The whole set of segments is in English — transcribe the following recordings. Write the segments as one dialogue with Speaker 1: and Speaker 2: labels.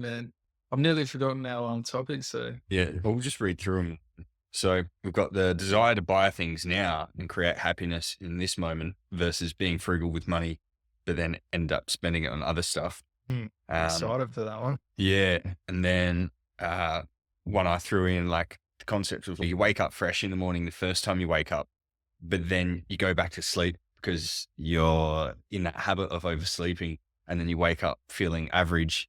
Speaker 1: man. I've nearly forgotten our topic, so
Speaker 2: Yeah, well, we'll just read through them. So we've got the desire to buy things now and create happiness in this moment versus being frugal with money, but then end up spending it on other stuff. Um,
Speaker 1: excited for that one.
Speaker 2: yeah. And then one I threw in, like the concept of you wake up fresh in the morning the first time you wake up, but then you go back to sleep because you're in that habit of oversleeping, and then you wake up feeling average.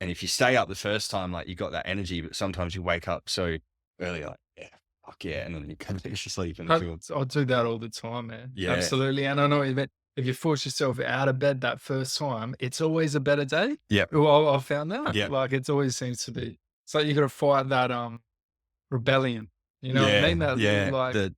Speaker 2: And if you stay up the first time, like you got that energy, but sometimes you wake up so early, like, yeah, fuck yeah. And then you come back to sleep and
Speaker 1: I
Speaker 2: feel,
Speaker 1: I do that all the time, man.
Speaker 2: yeah,
Speaker 1: Absolutely, and I know even if you force yourself out of bed that first time, it's always a better day.
Speaker 2: yep,
Speaker 1: Well, I've found that.
Speaker 2: yep,
Speaker 1: Like, it always seems to be. It's like you gotta fight that, rebellion, you know what I
Speaker 2: yeah,
Speaker 1: mean? That
Speaker 2: yeah.
Speaker 1: like
Speaker 2: The,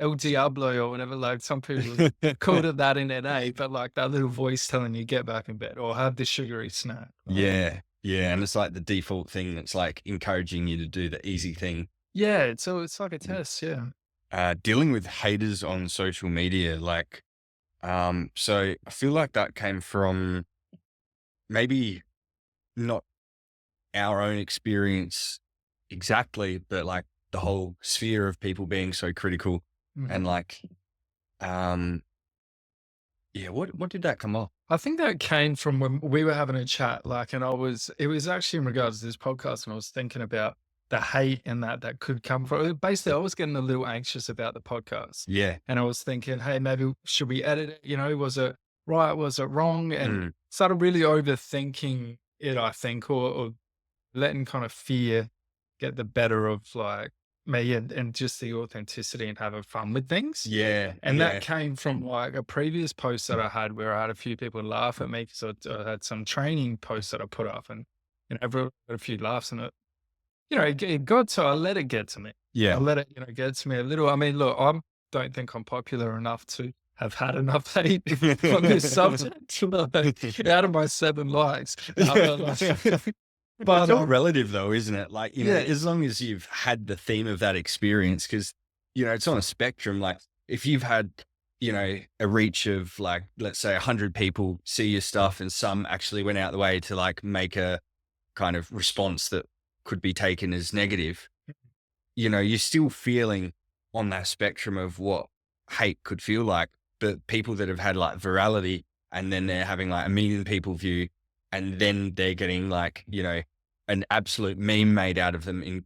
Speaker 1: El Diablo or whatever, like, some people called it that in their day, but, like, that little voice telling you, "Get back in bed," or "Have this sugary snack."
Speaker 2: yeah, yeah. And it's like the default thing that's like encouraging you to do the easy thing.
Speaker 1: Yeah, it's like a test, yeah.
Speaker 2: Dealing with haters on social media, like, so I feel like that came from maybe not our own experience exactly, but like the whole sphere of people being so critical
Speaker 1: Mhm.
Speaker 2: and like, um, yeah, what did that come off?
Speaker 1: I think that came from when we were having a chat, like, and it was actually in regards to this podcast, and I was thinking about the hate and that could come from basically, I was getting a little anxious about the podcast,
Speaker 2: Yeah.
Speaker 1: and I was thinking, "Hey, maybe should we edit it? You know, was it right? Was it wrong?" And
Speaker 2: Mm,
Speaker 1: started really overthinking it, I think, or letting kind of fear get the better of, like, me and just the authenticity and having fun with things.
Speaker 2: yeah,
Speaker 1: And that
Speaker 2: yeah,
Speaker 1: came from, like, a previous post that I had where I had a few people laugh at me because I had some training posts that I put up and, everyone got a few laughs and it got so I let it get to me. I
Speaker 2: yeah.
Speaker 1: let it, get to me a little. I mean, look, I don't think I'm popular enough to have had enough hate on this subject. Like, out of my 7 likes,
Speaker 2: It's
Speaker 1: but,
Speaker 2: all relative though, isn't it? Like,
Speaker 1: yeah,
Speaker 2: as long as you've had the theme of that experience, because, it's on a spectrum. Like if you've had, a reach of like, let's say 100 people see your stuff and some actually went out the way to like make a kind of response that could be taken as negative, you're still feeling on that spectrum of what hate could feel like. But people that have had like virality and then they're having like 1 million people view and then they're getting like, an absolute meme made out of them in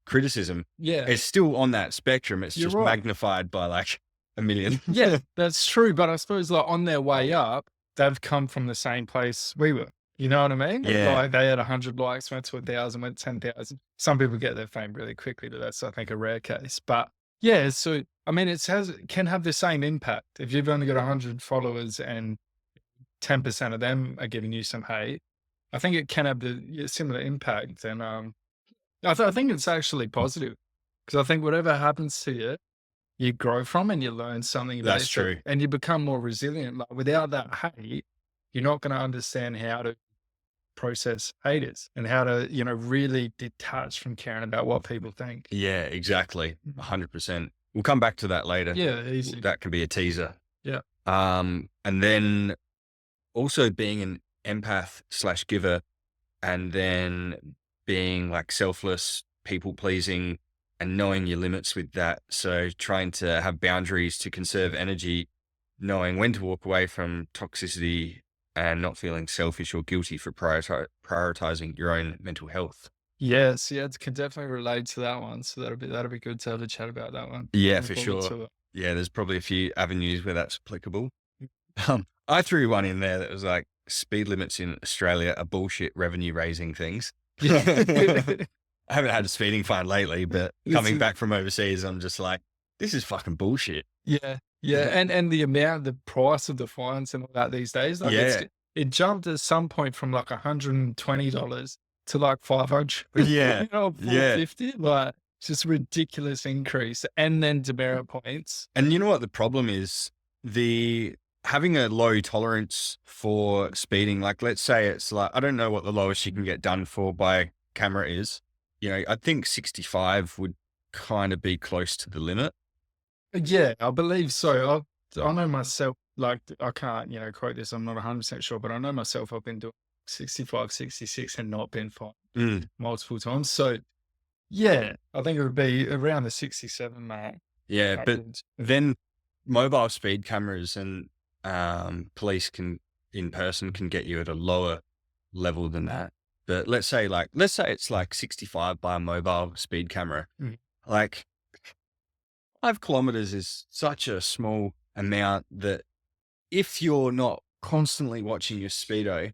Speaker 2: criticism.
Speaker 1: yeah,
Speaker 2: It's still on that spectrum. It's
Speaker 1: you're
Speaker 2: just
Speaker 1: right.
Speaker 2: magnified by like 1 million.
Speaker 1: Yeah, that's true, but I suppose, like, on their way up, they've come from the same place we were. You know what I mean?
Speaker 2: Yeah.
Speaker 1: Like, they had 100 likes, went to 1,000, went 10,000. Some people get their fame really quickly, but that's, I think, a rare case. But, yeah, so, I mean, it can have the same impact. If you've only got 100 followers and 10% of them are giving you some hate, I think it can have the similar impact, and, I think it's actually positive because I think whatever happens to you, you grow from and you learn something
Speaker 2: That's
Speaker 1: based it
Speaker 2: true.
Speaker 1: and you become more resilient. Like, without that hate, you're not gonna understand how to process haters and how to, really detach from caring about what people think.
Speaker 2: Yeah, exactly.
Speaker 1: Mhm.
Speaker 2: 100%. We'll come back to that later.
Speaker 1: Yeah, easy.
Speaker 2: That can be a teaser.
Speaker 1: Yeah.
Speaker 2: And then also being an empath slash giver and then being like selfless, people pleasing and knowing your limits with that. So trying to have boundaries to conserve energy, knowing when to walk away from toxicity and not feeling selfish or guilty for prioritizing your own mental health.
Speaker 1: Yes, yeah, it can definitely relate to that one. So that'll be good to have a chat about that one.
Speaker 2: Yeah,
Speaker 1: Looking
Speaker 2: for
Speaker 1: forward
Speaker 2: sure.
Speaker 1: to it.
Speaker 2: Yeah, there's probably a few avenues where that's applicable. I threw one in there that was like speed limits in Australia are bullshit revenue raising things.
Speaker 1: Yeah.
Speaker 2: I haven't had a speeding fine lately, but
Speaker 1: This
Speaker 2: coming
Speaker 1: is
Speaker 2: back from overseas, I'm just like, this is fucking bullshit.
Speaker 1: Yeah, yeah, and the price of the fines and all that these days, like,
Speaker 2: Yeah.
Speaker 1: it jumped at some point from, like, $120 to, like, 500,
Speaker 2: Yeah. Yeah.
Speaker 1: 450, like, it's just ridiculous increase, and then demerit points.
Speaker 2: And you know what the problem is? The having a low tolerance for speeding, like let's say it's like, I don't know what the lowest you can get done for by camera is. I think 65 would kind of be close to the limit.
Speaker 1: Yeah, I believe so. I know myself, like, I can't, quote this, I'm not 100% sure, but I know myself, I've been doing 65, 66 and not been fined
Speaker 2: Mm.
Speaker 1: multiple times. So yeah, I think it would be around the 67 mark.
Speaker 2: Yeah, but
Speaker 1: Upwards.
Speaker 2: then mobile speed cameras and police can in person can get you at a lower level than that. But let's say it's like 65 by a mobile speed camera.
Speaker 1: Mhm.
Speaker 2: Like 5 kilometers is such a small amount that if you're not constantly watching your speedo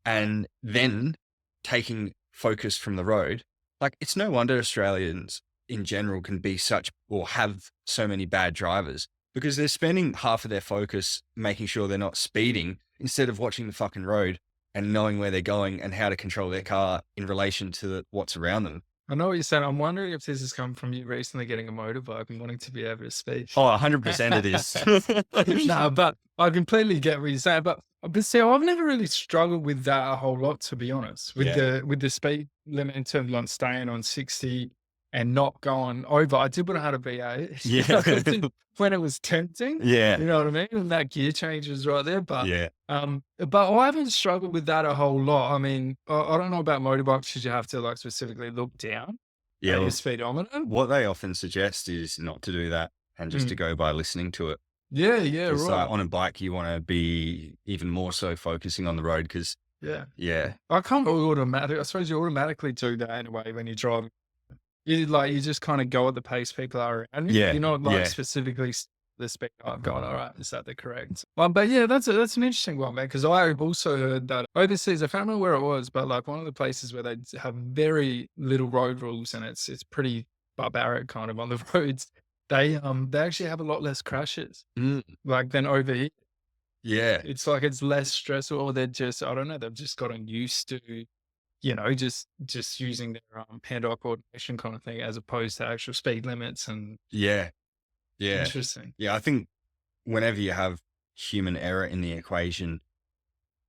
Speaker 2: and then taking focus from the road, like it's no wonder Australians in general can be such or have so many bad drivers because they're spending half of their focus making sure they're not speeding instead of watching the fucking road and knowing where they're going and how to control their car in relation to what's around them.
Speaker 1: I know what you're saying. I'm wondering if this has come from you recently getting a motorbike and wanting to be able to speed.
Speaker 2: Oh, 100% it is.
Speaker 1: No, but I completely get what you're saying. But see, I've never really struggled with that a whole lot, to be honest. With
Speaker 2: Yeah.
Speaker 1: the speed limit in terms of like staying on 60 and not going over. I did when I had a V8.
Speaker 2: Yeah.
Speaker 1: When it was tempting.
Speaker 2: Yeah.
Speaker 1: You know what I mean? And that gear change was right there. But
Speaker 2: Yeah.
Speaker 1: but I haven't struggled with that a whole lot. I mean, I don't know about motorbikes because you have to like specifically look down
Speaker 2: Yeah.
Speaker 1: at your
Speaker 2: Well,
Speaker 1: speedometer.
Speaker 2: what they often suggest is not to do that and just to
Speaker 1: Mm.
Speaker 2: go by listening to it.
Speaker 1: Yeah, yeah,
Speaker 2: Because
Speaker 1: right.
Speaker 2: on a bike, you want to be even more so focusing on the road because,
Speaker 1: Yeah.
Speaker 2: yeah,
Speaker 1: I can't automatic. I suppose you automatically do that anyway when you drive. You just kind of go at the pace people are around you.
Speaker 2: Yeah,
Speaker 1: You're not like
Speaker 2: yeah.
Speaker 1: specifically the speed. Oh God, all right, is that the correct? But yeah, that's an interesting one, man. Because I've also heard that overseas. I can't remember where it was, but like one of the places where they have very little road rules and it's pretty barbaric kind of on the roads. They actually have a lot less crashes
Speaker 2: Mm,
Speaker 1: like than over here.
Speaker 2: yeah,
Speaker 1: It's like it's less stressful, or they're just I don't know, they've just gotten used to, just using their hand-eye coordination kind of thing as opposed to actual speed limits and
Speaker 2: yeah, yeah.
Speaker 1: interesting.
Speaker 2: Yeah, I think whenever you have human error in the equation,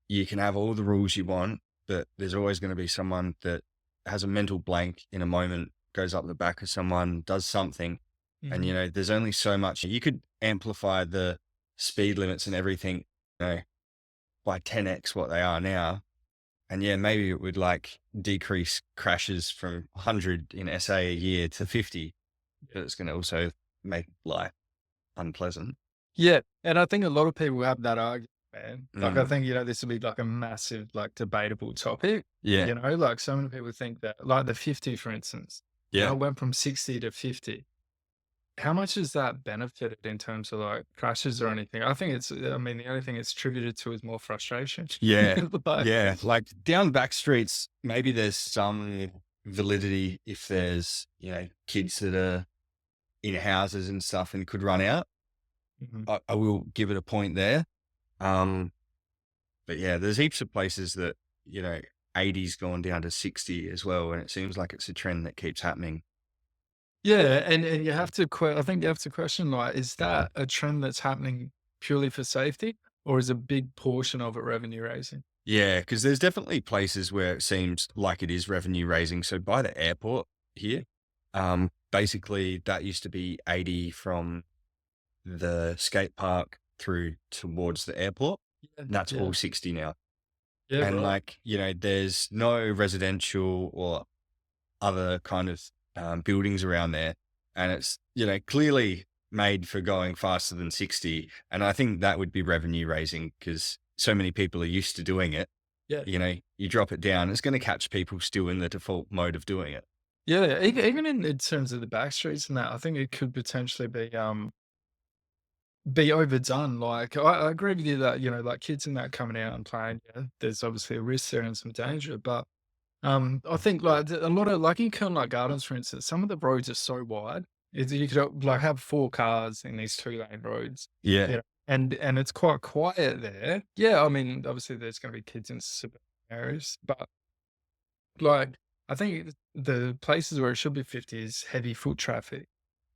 Speaker 2: you can have all the rules you want, but there's always going to be someone that has a mental blank in a moment, goes up the back of someone, does something. And,
Speaker 1: Mhm.
Speaker 2: there's only so much you could amplify the speed limits and everything, by 10x what they are now. And yeah, maybe it would like decrease crashes from 100 in SA a year to 50, but it's going to also make life unpleasant.
Speaker 1: Yeah, and I think a lot of people have that argument, man. Like, I
Speaker 2: Mm.
Speaker 1: think, this would be like a massive, like, debatable topic.
Speaker 2: Yeah.
Speaker 1: Like so many people think that, like the 50, for instance,
Speaker 2: Yeah.
Speaker 1: went from 60 to 50. How much has that benefited in terms of like crashes or anything? I think I mean, the only thing it's attributed to is more frustration.
Speaker 2: Yeah.
Speaker 1: But
Speaker 2: Yeah. Like down back streets, maybe there's some validity if there's, kids that are in houses and stuff and could run out.
Speaker 1: Mhm.
Speaker 2: I will give it a point there. But yeah, there's heaps of places that, 80's gone down to 60 as well. And it seems like it's a trend that keeps happening.
Speaker 1: Yeah, and you have to I think you have to question, like, is that a trend that's happening purely for safety, or is a big portion of it revenue raising?
Speaker 2: Yeah, because there's definitely places where it seems like it is revenue raising. So by the airport here, basically that used to be 80 from the skate park through towards the airport.
Speaker 1: Yeah,
Speaker 2: And that's
Speaker 1: yeah.
Speaker 2: all 60 now.
Speaker 1: Yeah,
Speaker 2: And
Speaker 1: right.
Speaker 2: like, there's no residential or other kind of buildings around there. And it's, clearly made for going faster than 60. And I think that would be revenue raising because so many people are used to doing it.
Speaker 1: Yeah.
Speaker 2: You drop it down, it's going to catch people still in the default mode of doing it.
Speaker 1: Yeah, even in terms of the back streets and that, I think it could potentially be overdone. Like, I agree with you that, like kids and that coming out and playing, there's obviously a risk there and some danger, but I think like a lot of like in Kilnut Gardens, for instance, some of the roads are so wide. You could like have 4 cars in these 2-lane roads,
Speaker 2: Yeah.
Speaker 1: and it's quite quiet there. Yeah, I mean, obviously there's going to be kids in suburban areas, but like I think the places where it should be 50 is heavy foot traffic,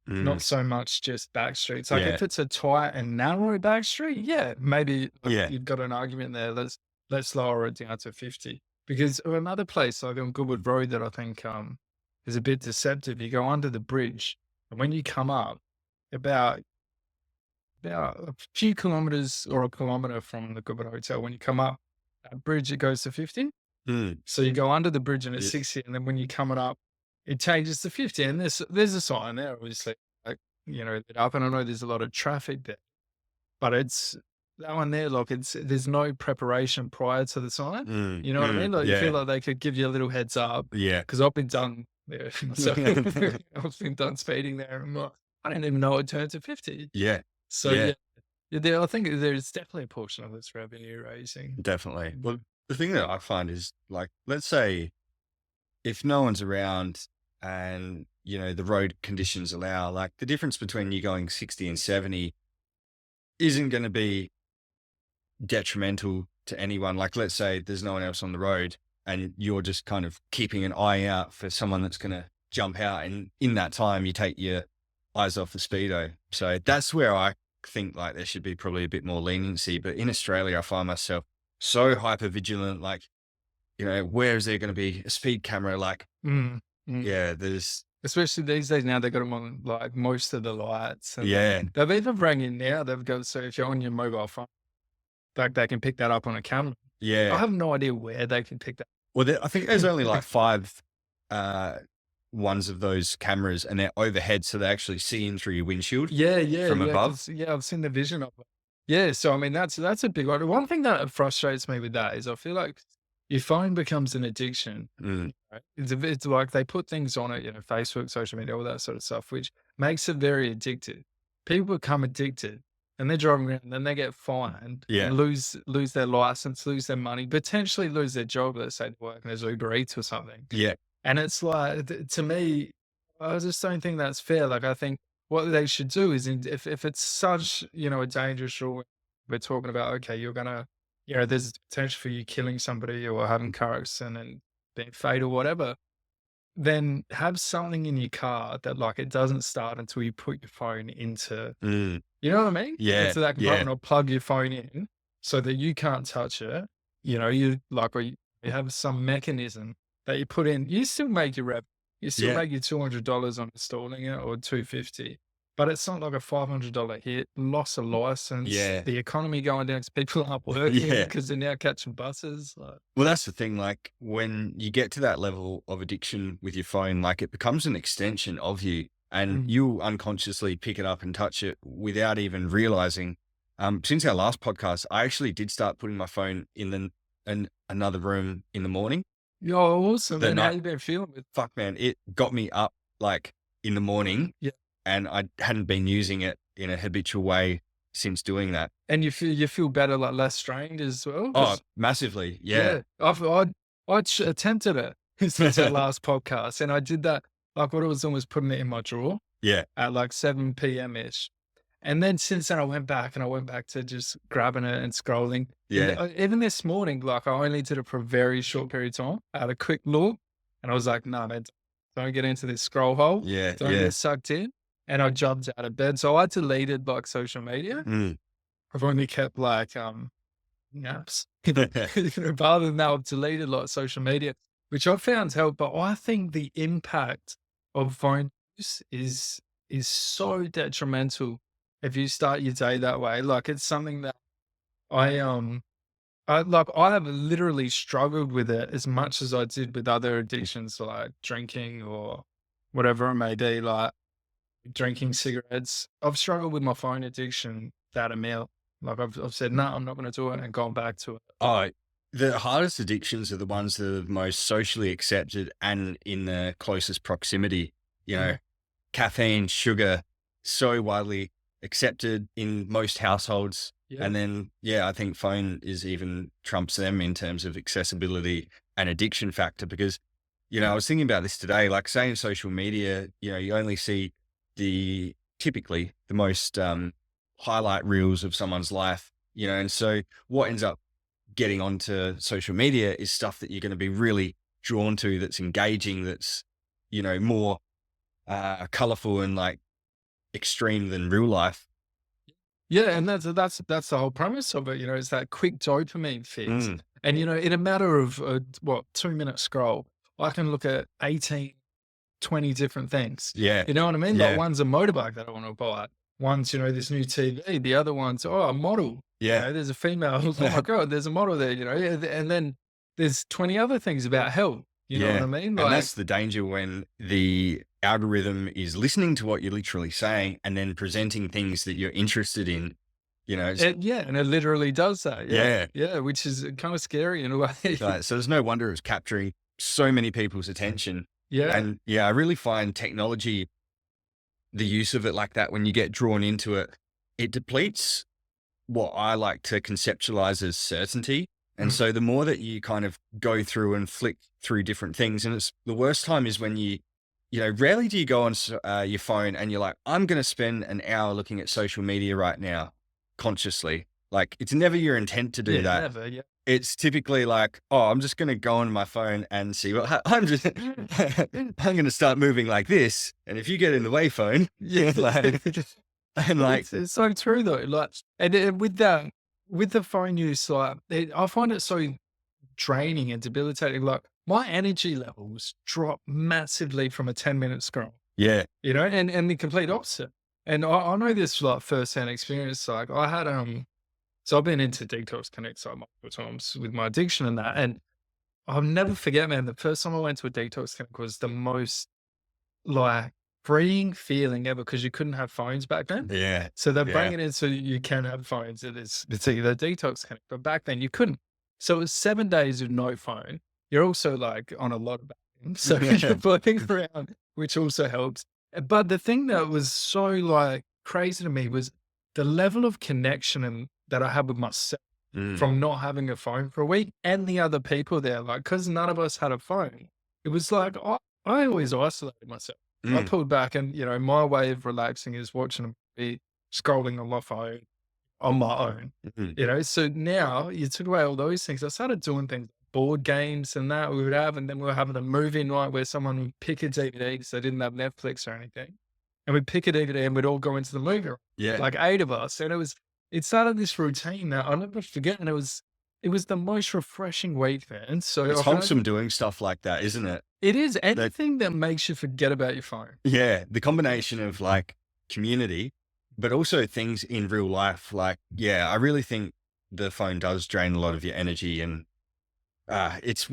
Speaker 2: Mm,
Speaker 1: not so much just back streets. Like
Speaker 2: yeah.
Speaker 1: if it's a tight and narrow back street, yeah, maybe like,
Speaker 2: Yeah.
Speaker 1: you've got an argument there. Let's lower it down to 50. Because another place like on Goodwood Road that I think is a bit deceptive. You go under the bridge, and when you come up, about a few kilometers or a kilometer from the Goodwood Hotel, when you come up, At bridge, it goes to 50.
Speaker 2: Mm.
Speaker 1: So you go under the bridge and it's
Speaker 2: Yeah.
Speaker 1: 60, and then when you're coming up, it changes to 50. And there's a sign there, obviously, like, lit up. And I know there's a lot of traffic there, but it's that one there, like there's no preparation prior to the sign.
Speaker 2: Mm.
Speaker 1: You know what I mean? Like you feel
Speaker 2: Yeah.
Speaker 1: like they could give you a little heads up
Speaker 2: Yeah.
Speaker 1: because I've been done there. So I've been done speeding there. And I'm like, I didn't even know it turned to 50.
Speaker 2: Yeah.
Speaker 1: So
Speaker 2: Yeah.
Speaker 1: I think there's definitely a portion of this revenue raising.
Speaker 2: Definitely.
Speaker 1: Mm.
Speaker 2: Well, the thing that I find is like, let's say if no one's around and, the road conditions allow, like the difference between you going 60 and 70 isn't going to be detrimental to anyone. Like, let's say there's no one else on the road and you're just kind of keeping an eye out for someone that's going to jump out. And in that time, you take your eyes off the speedo. So that's where I think like there should be probably a bit more leniency. But in Australia, I find myself so hyper vigilant. Like, where is there going to be a speed camera? Like,
Speaker 1: Mm, mm.
Speaker 2: yeah, there's,
Speaker 1: Especially these days now, they've got them on like most of the lights, and
Speaker 2: yeah,
Speaker 1: they've even bring in now. They've got so if you're on your mobile phone, like they can pick that up on a camera. I
Speaker 2: yeah.
Speaker 1: have no idea where they can pick that.
Speaker 2: Well, I think there's only like 5 ones of those cameras and they're overhead. So they actually see in through your windshield from above.
Speaker 1: 'Cause, I've seen the vision of it. Yeah, so I mean that's a big one. One thing that frustrates me with that is I feel like your phone becomes an addiction.
Speaker 2: Mm,
Speaker 1: Right? It's like they put things on it, Facebook, social media, all that sort of stuff, which makes it very addictive. People become addicted and they're driving around and then they get fined
Speaker 2: yeah.
Speaker 1: and lose their license, lose their money, potentially lose their job, let's say, working as Uber Eats or something.
Speaker 2: Yeah.
Speaker 1: And it's like, to me, I just don't think that's fair. Like, I think what they should do is, if it's such, a dangerous rule, we're talking about, okay, you're gonna, there's potential for you killing somebody or having car accident and being fatal, whatever. Then have something in your car that like it doesn't start until you put your phone into,
Speaker 2: Mm,
Speaker 1: you know what I mean?
Speaker 2: yeah.
Speaker 1: Into that
Speaker 2: Yeah.
Speaker 1: compartment or plug your phone in so that you can't touch it. You like, or you have some mechanism that you put in. You still make your rev. You still
Speaker 2: Yeah.
Speaker 1: make your $200 on installing it or 250, but it's not like a $500 hit, loss of license,
Speaker 2: Yeah.
Speaker 1: the economy going down because people aren't working
Speaker 2: Yeah.
Speaker 1: because they're now catching buses. Like,
Speaker 2: Well, that's the thing. Like when you get to that level of addiction with your phone, like it becomes an extension of you and
Speaker 1: Mm.
Speaker 2: you unconsciously pick it up and touch it without even realizing. Since our last podcast, I actually did start putting my phone in another room in the morning.
Speaker 1: yo, awesome.
Speaker 2: The
Speaker 1: And how
Speaker 2: night,
Speaker 1: you been feeling with?
Speaker 2: fuck man, it got me up like in the morning
Speaker 1: Yeah.
Speaker 2: and I hadn't been using it in a habitual way since doing that.
Speaker 1: And you feel better, like less strained as well?
Speaker 2: Oh,
Speaker 1: 'Cause
Speaker 2: massively. Yeah.
Speaker 1: I attempted it since our last podcast, and I did that. Like what it was almost putting it in my drawer
Speaker 2: Yeah.
Speaker 1: at like 7 p.m. ish. And then since then I went back to just grabbing it and scrolling.
Speaker 2: Yeah.
Speaker 1: Even this morning, like I only did it for a very short period of time. I had a quick look and I was like, no, man, don't get into this scroll hole.
Speaker 2: Yeah.
Speaker 1: Don't
Speaker 2: Yeah.
Speaker 1: get sucked in. And I jumped out of bed. So I deleted like social media.
Speaker 2: Mm.
Speaker 1: I've only kept like apps. Rather than that, I've deleted like social media, which I found help. But I think the impact of phone use is so detrimental if you start your day that way. Like it's something that I I have literally struggled with it as much as I did with other addictions like drinking or whatever it may be, like drinking cigarettes. I've struggled with my phone addiction that amount. Like I've said, no, I'm not going to do it and gone back to it.
Speaker 2: Oh, the hardest addictions are the ones that are the most socially accepted and in the closest proximity.
Speaker 1: Mm.
Speaker 2: Caffeine, sugar, so widely accepted in most households.
Speaker 1: Yeah.
Speaker 2: And then, I think phone is even trumps them in terms of accessibility and addiction factor because, I was thinking about this today, like say in social media, you only see typically the most highlight reels of someone's life, and so what ends up getting onto social media is stuff that you're going to be really drawn to, that's engaging, that's, more colorful and like extreme than real life.
Speaker 1: Yeah, and that's the whole premise of it. It's that quick dopamine fix.
Speaker 2: Mm,
Speaker 1: And in a matter of 2 minute scroll, I can look at 18, 20 different things.
Speaker 2: yeah.
Speaker 1: You know what I mean?
Speaker 2: Yeah.
Speaker 1: Like one's a motorbike that I want to buy. One's, this new TV, the other one's, oh, a model.
Speaker 2: Yeah.
Speaker 1: There's a female. Oh my God, there's a model there, and then there's 20 other things about health. You know what I
Speaker 2: Yeah.
Speaker 1: mean?
Speaker 2: And
Speaker 1: Like,
Speaker 2: that's the danger when the algorithm is listening to what you're literally saying and then presenting things that you're interested in,
Speaker 1: yeah, and it literally does that. Yeah.
Speaker 2: yeah.
Speaker 1: Yeah. Which is kind of scary in a way.
Speaker 2: So there's no wonder it's capturing so many people's attention.
Speaker 1: Yeah.
Speaker 2: And yeah, I really find technology, the use of it like that, when you get drawn into it, it depletes what I like to conceptualize as certainty. And
Speaker 1: Mm.
Speaker 2: so the more that you kind of go through and flick through different things, and it's the worst time is when rarely do you go on your phone and you're like, I'm going to spend an hour looking at social media right now consciously. Like it's never your intent to do
Speaker 1: Yeah.
Speaker 2: that.
Speaker 1: Never. Yeah.
Speaker 2: It's typically like, oh, I'm just going to go on my phone and see I'm I'm going to start moving like this. And if you get in the way, phone,
Speaker 1: Yeah.
Speaker 2: like, and like,
Speaker 1: It's so true though. Like, and with the phone use, like, I find it so draining and debilitating. Like, my energy levels drop massively from a 10-minute scroll,
Speaker 2: yeah,
Speaker 1: and the complete opposite. And I know this like firsthand experience. Like, I had, so I've been into Detox Connect so multiple times with my addiction and that. And I'll never forget, man, the first time I went to a Detox Connect was the most like freeing feeling ever, because you couldn't have phones back then.
Speaker 2: yeah,
Speaker 1: So they're
Speaker 2: yeah,
Speaker 1: bringing it in so you can have phones. It's either Detox Connect, but back then you couldn't. So it was 7 days of no phone. You're also like on a lot of batteries, so you're floating around, which also helps. But the thing that was so like crazy to me was the level of connection that I had with myself
Speaker 2: Mm,
Speaker 1: from not having a phone for a week, and the other people there, like, because none of us had a phone. It was like I always isolated myself. I
Speaker 2: mm,
Speaker 1: pulled back, and my way of relaxing is watching a movie, scrolling on my phone on my own.
Speaker 2: mhm.
Speaker 1: So now you took away all those things. I started doing things, board games and that we would have, and then we were having a movie night where someone would pick a DVD because they didn't have Netflix or anything, and we'd pick a DVD and we'd all go into the movie,
Speaker 2: Yeah,
Speaker 1: like 8 of us, and it started this routine that I'll never forget, and it was the most refreshing week, man. So
Speaker 2: it's
Speaker 1: I can
Speaker 2: wholesome doing stuff like that, isn't it?
Speaker 1: it is
Speaker 2: That
Speaker 1: anything that makes you forget about your phone.
Speaker 2: Yeah, the combination of like community, but also things in real life. Like, yeah, I really think the phone does drain a lot of your energy, and it's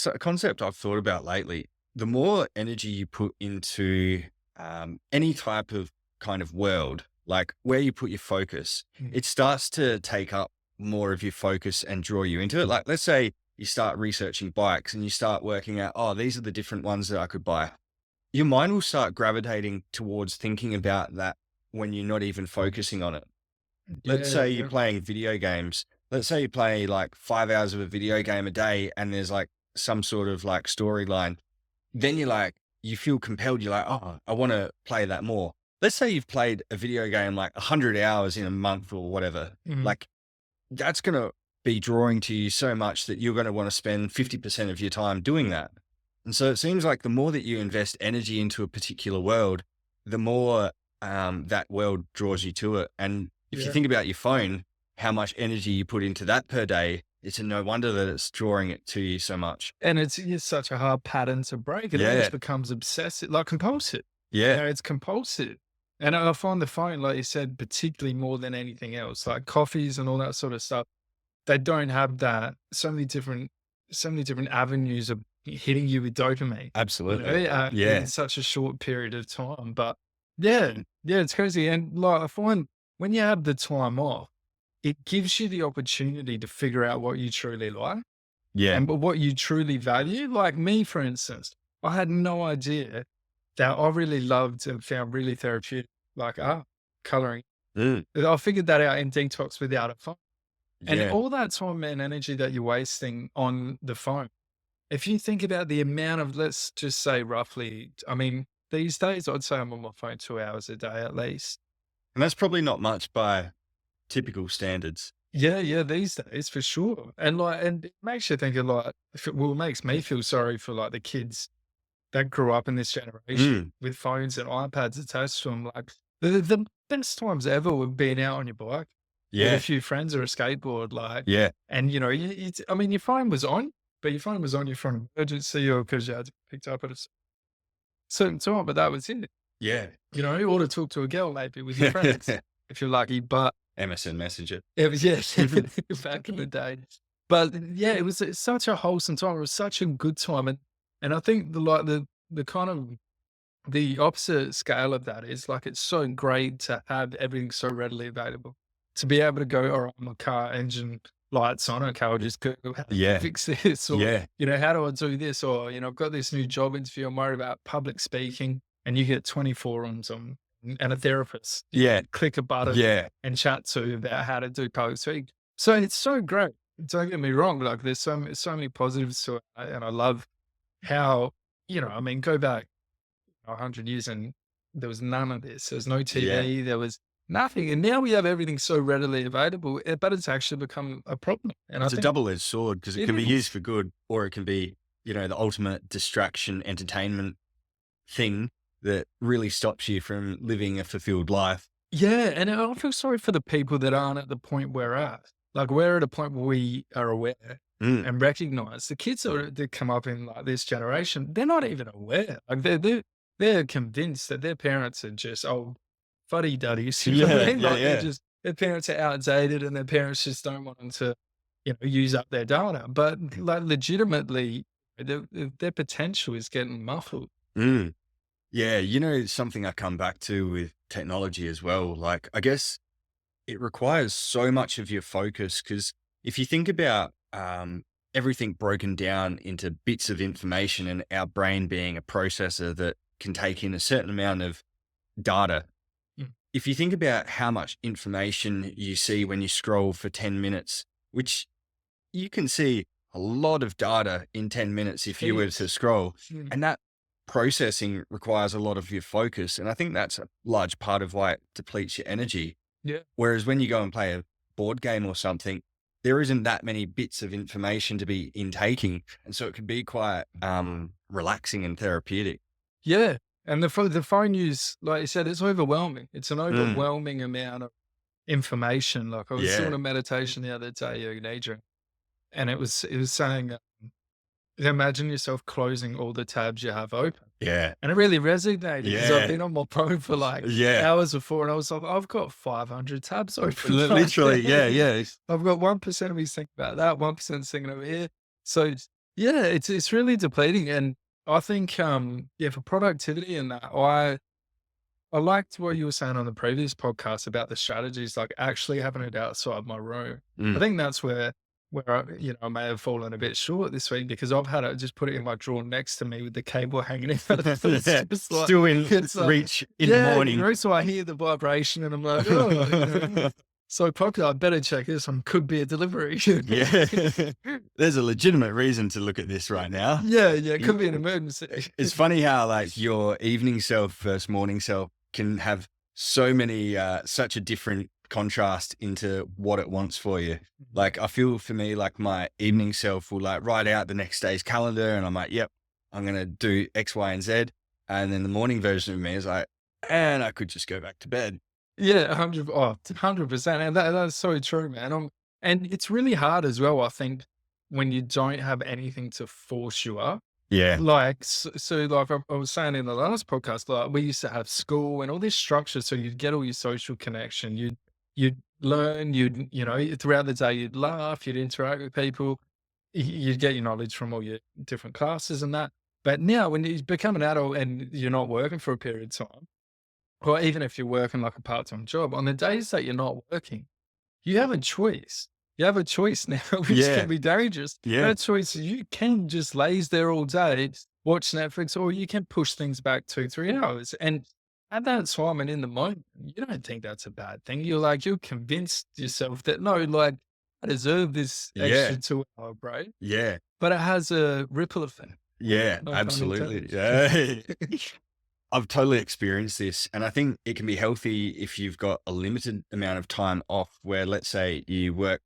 Speaker 2: a concept I've thought about lately. The more energy you put into any type of kind of world, like where you put your focus,
Speaker 1: Mm.
Speaker 2: it starts to take up more of your focus and draw you into it. Like, let's say you start researching bikes and you start working out, oh, these are the different ones that I could buy. Your mind will start gravitating towards thinking about that when you're not even focusing on it. Let's
Speaker 1: Yeah,
Speaker 2: say you're
Speaker 1: yeah.
Speaker 2: playing video games. Let's say you play like 5 hours of a video game a day and there's like some sort of like storyline. Then you feel compelled. You're like, oh, I want to play that more. Let's say you've played a video game like 100 hours in a month or whatever.
Speaker 1: Mhm.
Speaker 2: Like that's going to be drawing to you so much that you're going to want to spend 50% of your time doing that. And so it seems like the more that you invest energy into a particular world, the more that world draws you to it. And if you
Speaker 1: Yeah.
Speaker 2: think about your phone, how much energy you put into that per day, it's no wonder that it's drawing it to you so much.
Speaker 1: And it's such a hard pattern to break. It
Speaker 2: Yeah.
Speaker 1: almost becomes obsessive, like compulsive.
Speaker 2: Yeah.
Speaker 1: It's compulsive. And I find the phone, like you said, particularly more than anything else, like coffees and all that sort of stuff, they don't have that. So many different avenues of hitting you with dopamine,
Speaker 2: Absolutely.
Speaker 1: in
Speaker 2: Yeah.
Speaker 1: such a short period of time. But yeah, yeah, it's crazy. And like I find when you have the time off, it gives you the opportunity to figure out what you truly like
Speaker 2: Yeah.
Speaker 1: and what you truly value. Like me, for instance, I had no idea that I really loved and found really therapeutic, like art, coloring.
Speaker 2: Mm.
Speaker 1: I figured that out in detox without a phone. And
Speaker 2: Yeah.
Speaker 1: all that time and energy that you're wasting on the phone, if you think about the amount of, let's just say roughly, I mean, these days I'd say I'm on my phone 2 hours a day at least.
Speaker 2: And that's probably not much by typical standards.
Speaker 1: Yeah, yeah, these days for sure. And it makes you think a lot. It makes me feel sorry for like the kids that grew up in this generation
Speaker 2: Mm.
Speaker 1: with phones and iPads attached to them. Like the best times ever were being out on your bike with a
Speaker 2: Yeah.
Speaker 1: few friends or a skateboard, like,
Speaker 2: Yeah.
Speaker 1: and I mean, your phone was on, but your phone was on you for an emergency or because you had to be picked up at a certain time, but that was it.
Speaker 2: Yeah.
Speaker 1: or to talk to a girl maybe with your friends if you're lucky. But
Speaker 2: MSN Messenger.
Speaker 1: it was, yes, back in the day. But yeah, it's such a wholesome time. It was such a good time. And I think the kind of the opposite scale of that is like it's so great to have everything so readily available. To be able to go, all right, my car engine lights on, okay, I'll just go how do I
Speaker 2: Yeah.
Speaker 1: fix this, or
Speaker 2: Yeah.
Speaker 1: how do I do this, or I've got this new job interview, I'm worried about public speaking, and you get 20 forums on and a therapist. You
Speaker 2: Yeah.
Speaker 1: click a button
Speaker 2: Yeah.
Speaker 1: and chat to about how to do public speaking. So it's so great. Don't get me wrong, like there's so many positives to it, and I love how I mean, go back 100 years and there was none of this. There was no
Speaker 2: Yeah.
Speaker 1: TV, there was nothing. And now we have everything so readily available, but it's actually become a problem. And I
Speaker 2: It's a
Speaker 1: think
Speaker 2: double-edged sword because it
Speaker 1: it
Speaker 2: can be
Speaker 1: is.
Speaker 2: used for good, or it can be, the ultimate distraction, entertainment thing that really stops you from living a fulfilled life.
Speaker 1: Yeah. And I feel sorry for the people that aren't at the point we're at. Like we're at a point where we are aware
Speaker 2: Mm.
Speaker 1: and recognize the kids that come up in like this generation, they're not even aware. Like they're convinced that their parents are just old fuddy duddies. You know what I
Speaker 2: Yeah,
Speaker 1: mean?
Speaker 2: yeah,
Speaker 1: Like
Speaker 2: yeah.
Speaker 1: their parents are outdated and their parents just don't want them to, use up their data. But like legitimately, their potential is getting muffled.
Speaker 2: Mm. Yeah, something I come back to with technology as well, like, I guess it requires so much of your focus because if you think about everything broken down into bits of information and our brain being a processor that can take in a certain amount of data,
Speaker 1: Mm.
Speaker 2: if you think about how much information you see when you scroll for 10 minutes, which you can see a lot of data in 10 minutes if you were to
Speaker 1: Heaps.
Speaker 2: scroll,
Speaker 1: Mm.
Speaker 2: and that processing requires a lot of your focus. And I think that's a large part of why it depletes your energy.
Speaker 1: Yeah.
Speaker 2: Whereas when you go and play a board game or something, there isn't that many bits of information to be intaking. And so it can be quite relaxing and therapeutic.
Speaker 1: Yeah. And the phone use, like you said, it's overwhelming. It's an
Speaker 2: Mm.
Speaker 1: overwhelming amount of information. Like I was
Speaker 2: Yeah.
Speaker 1: doing a meditation the other day, Adrian, and it was saying, imagine yourself closing all the tabs you have open.
Speaker 2: Yeah.
Speaker 1: And it really resonated because I've
Speaker 2: Yeah.
Speaker 1: been on my phone for like
Speaker 2: Yeah.
Speaker 1: hours before, and I was like, I've got 500 tabs open.
Speaker 2: Literally. Yeah. Yeah.
Speaker 1: I've got 1% of me thinking about that, 1% thinking over here. So yeah, it's really depleting. And I think for productivity and that, I liked what you were saying on the previous podcast about the strategies, like actually having it outside my room. I
Speaker 2: Mm.
Speaker 1: think that's where I may have fallen a bit short this week because I've had to just put it in my drawer next to me with the cable hanging out. It's
Speaker 2: Yeah.
Speaker 1: just like,
Speaker 2: Still in
Speaker 1: it's like,
Speaker 2: reach in the morning.
Speaker 1: so I hear the vibration and I'm like, oh, so popular. I better check this. Could be a delivery.
Speaker 2: Yeah. There's a legitimate reason to look at this right now.
Speaker 1: Yeah, it could be an emergency.
Speaker 2: It's funny how like your evening self versus morning self can have so many, such a different contrast into what it wants for you. Like I feel for me, like my evening self will like write out the next day's calendar and I'm like, yep, I'm going to do X, Y, and Z. And then the morning version of me is like, and I could just go back to bed.
Speaker 1: Yeah, 100%. And that's so true, man. And it's really hard as well, I think, when you don't have anything to force you up.
Speaker 2: Yeah.
Speaker 1: Like, so like I was saying in the last podcast, like we used to have school and all this structure. So you'd get all your social connection. You'd learn, throughout the day, you'd laugh, you'd interact with people, you'd get your knowledge from all your different classes and that. But now when you become an adult and you're not working for a period of time, or even if you're working like a part-time job, on the days that you're not working, you have a choice. You have a choice now, which
Speaker 2: Yeah.
Speaker 1: can be dangerous.
Speaker 2: Yeah.
Speaker 1: That choice is you can just laze there all day, watch Netflix, or you can push things back 2-3 hours. And at that time and in the moment, you don't think that's a bad thing. You're convinced yourself that no, like I deserve this
Speaker 2: Yeah.
Speaker 1: extra 2-hour break,
Speaker 2: Yeah.
Speaker 1: but it has a ripple effect.
Speaker 2: Yeah.
Speaker 1: No pun
Speaker 2: Absolutely.
Speaker 1: intended.
Speaker 2: Yeah. I've totally experienced this. And I think it can be healthy if you've got a limited amount of time off where, let's say you work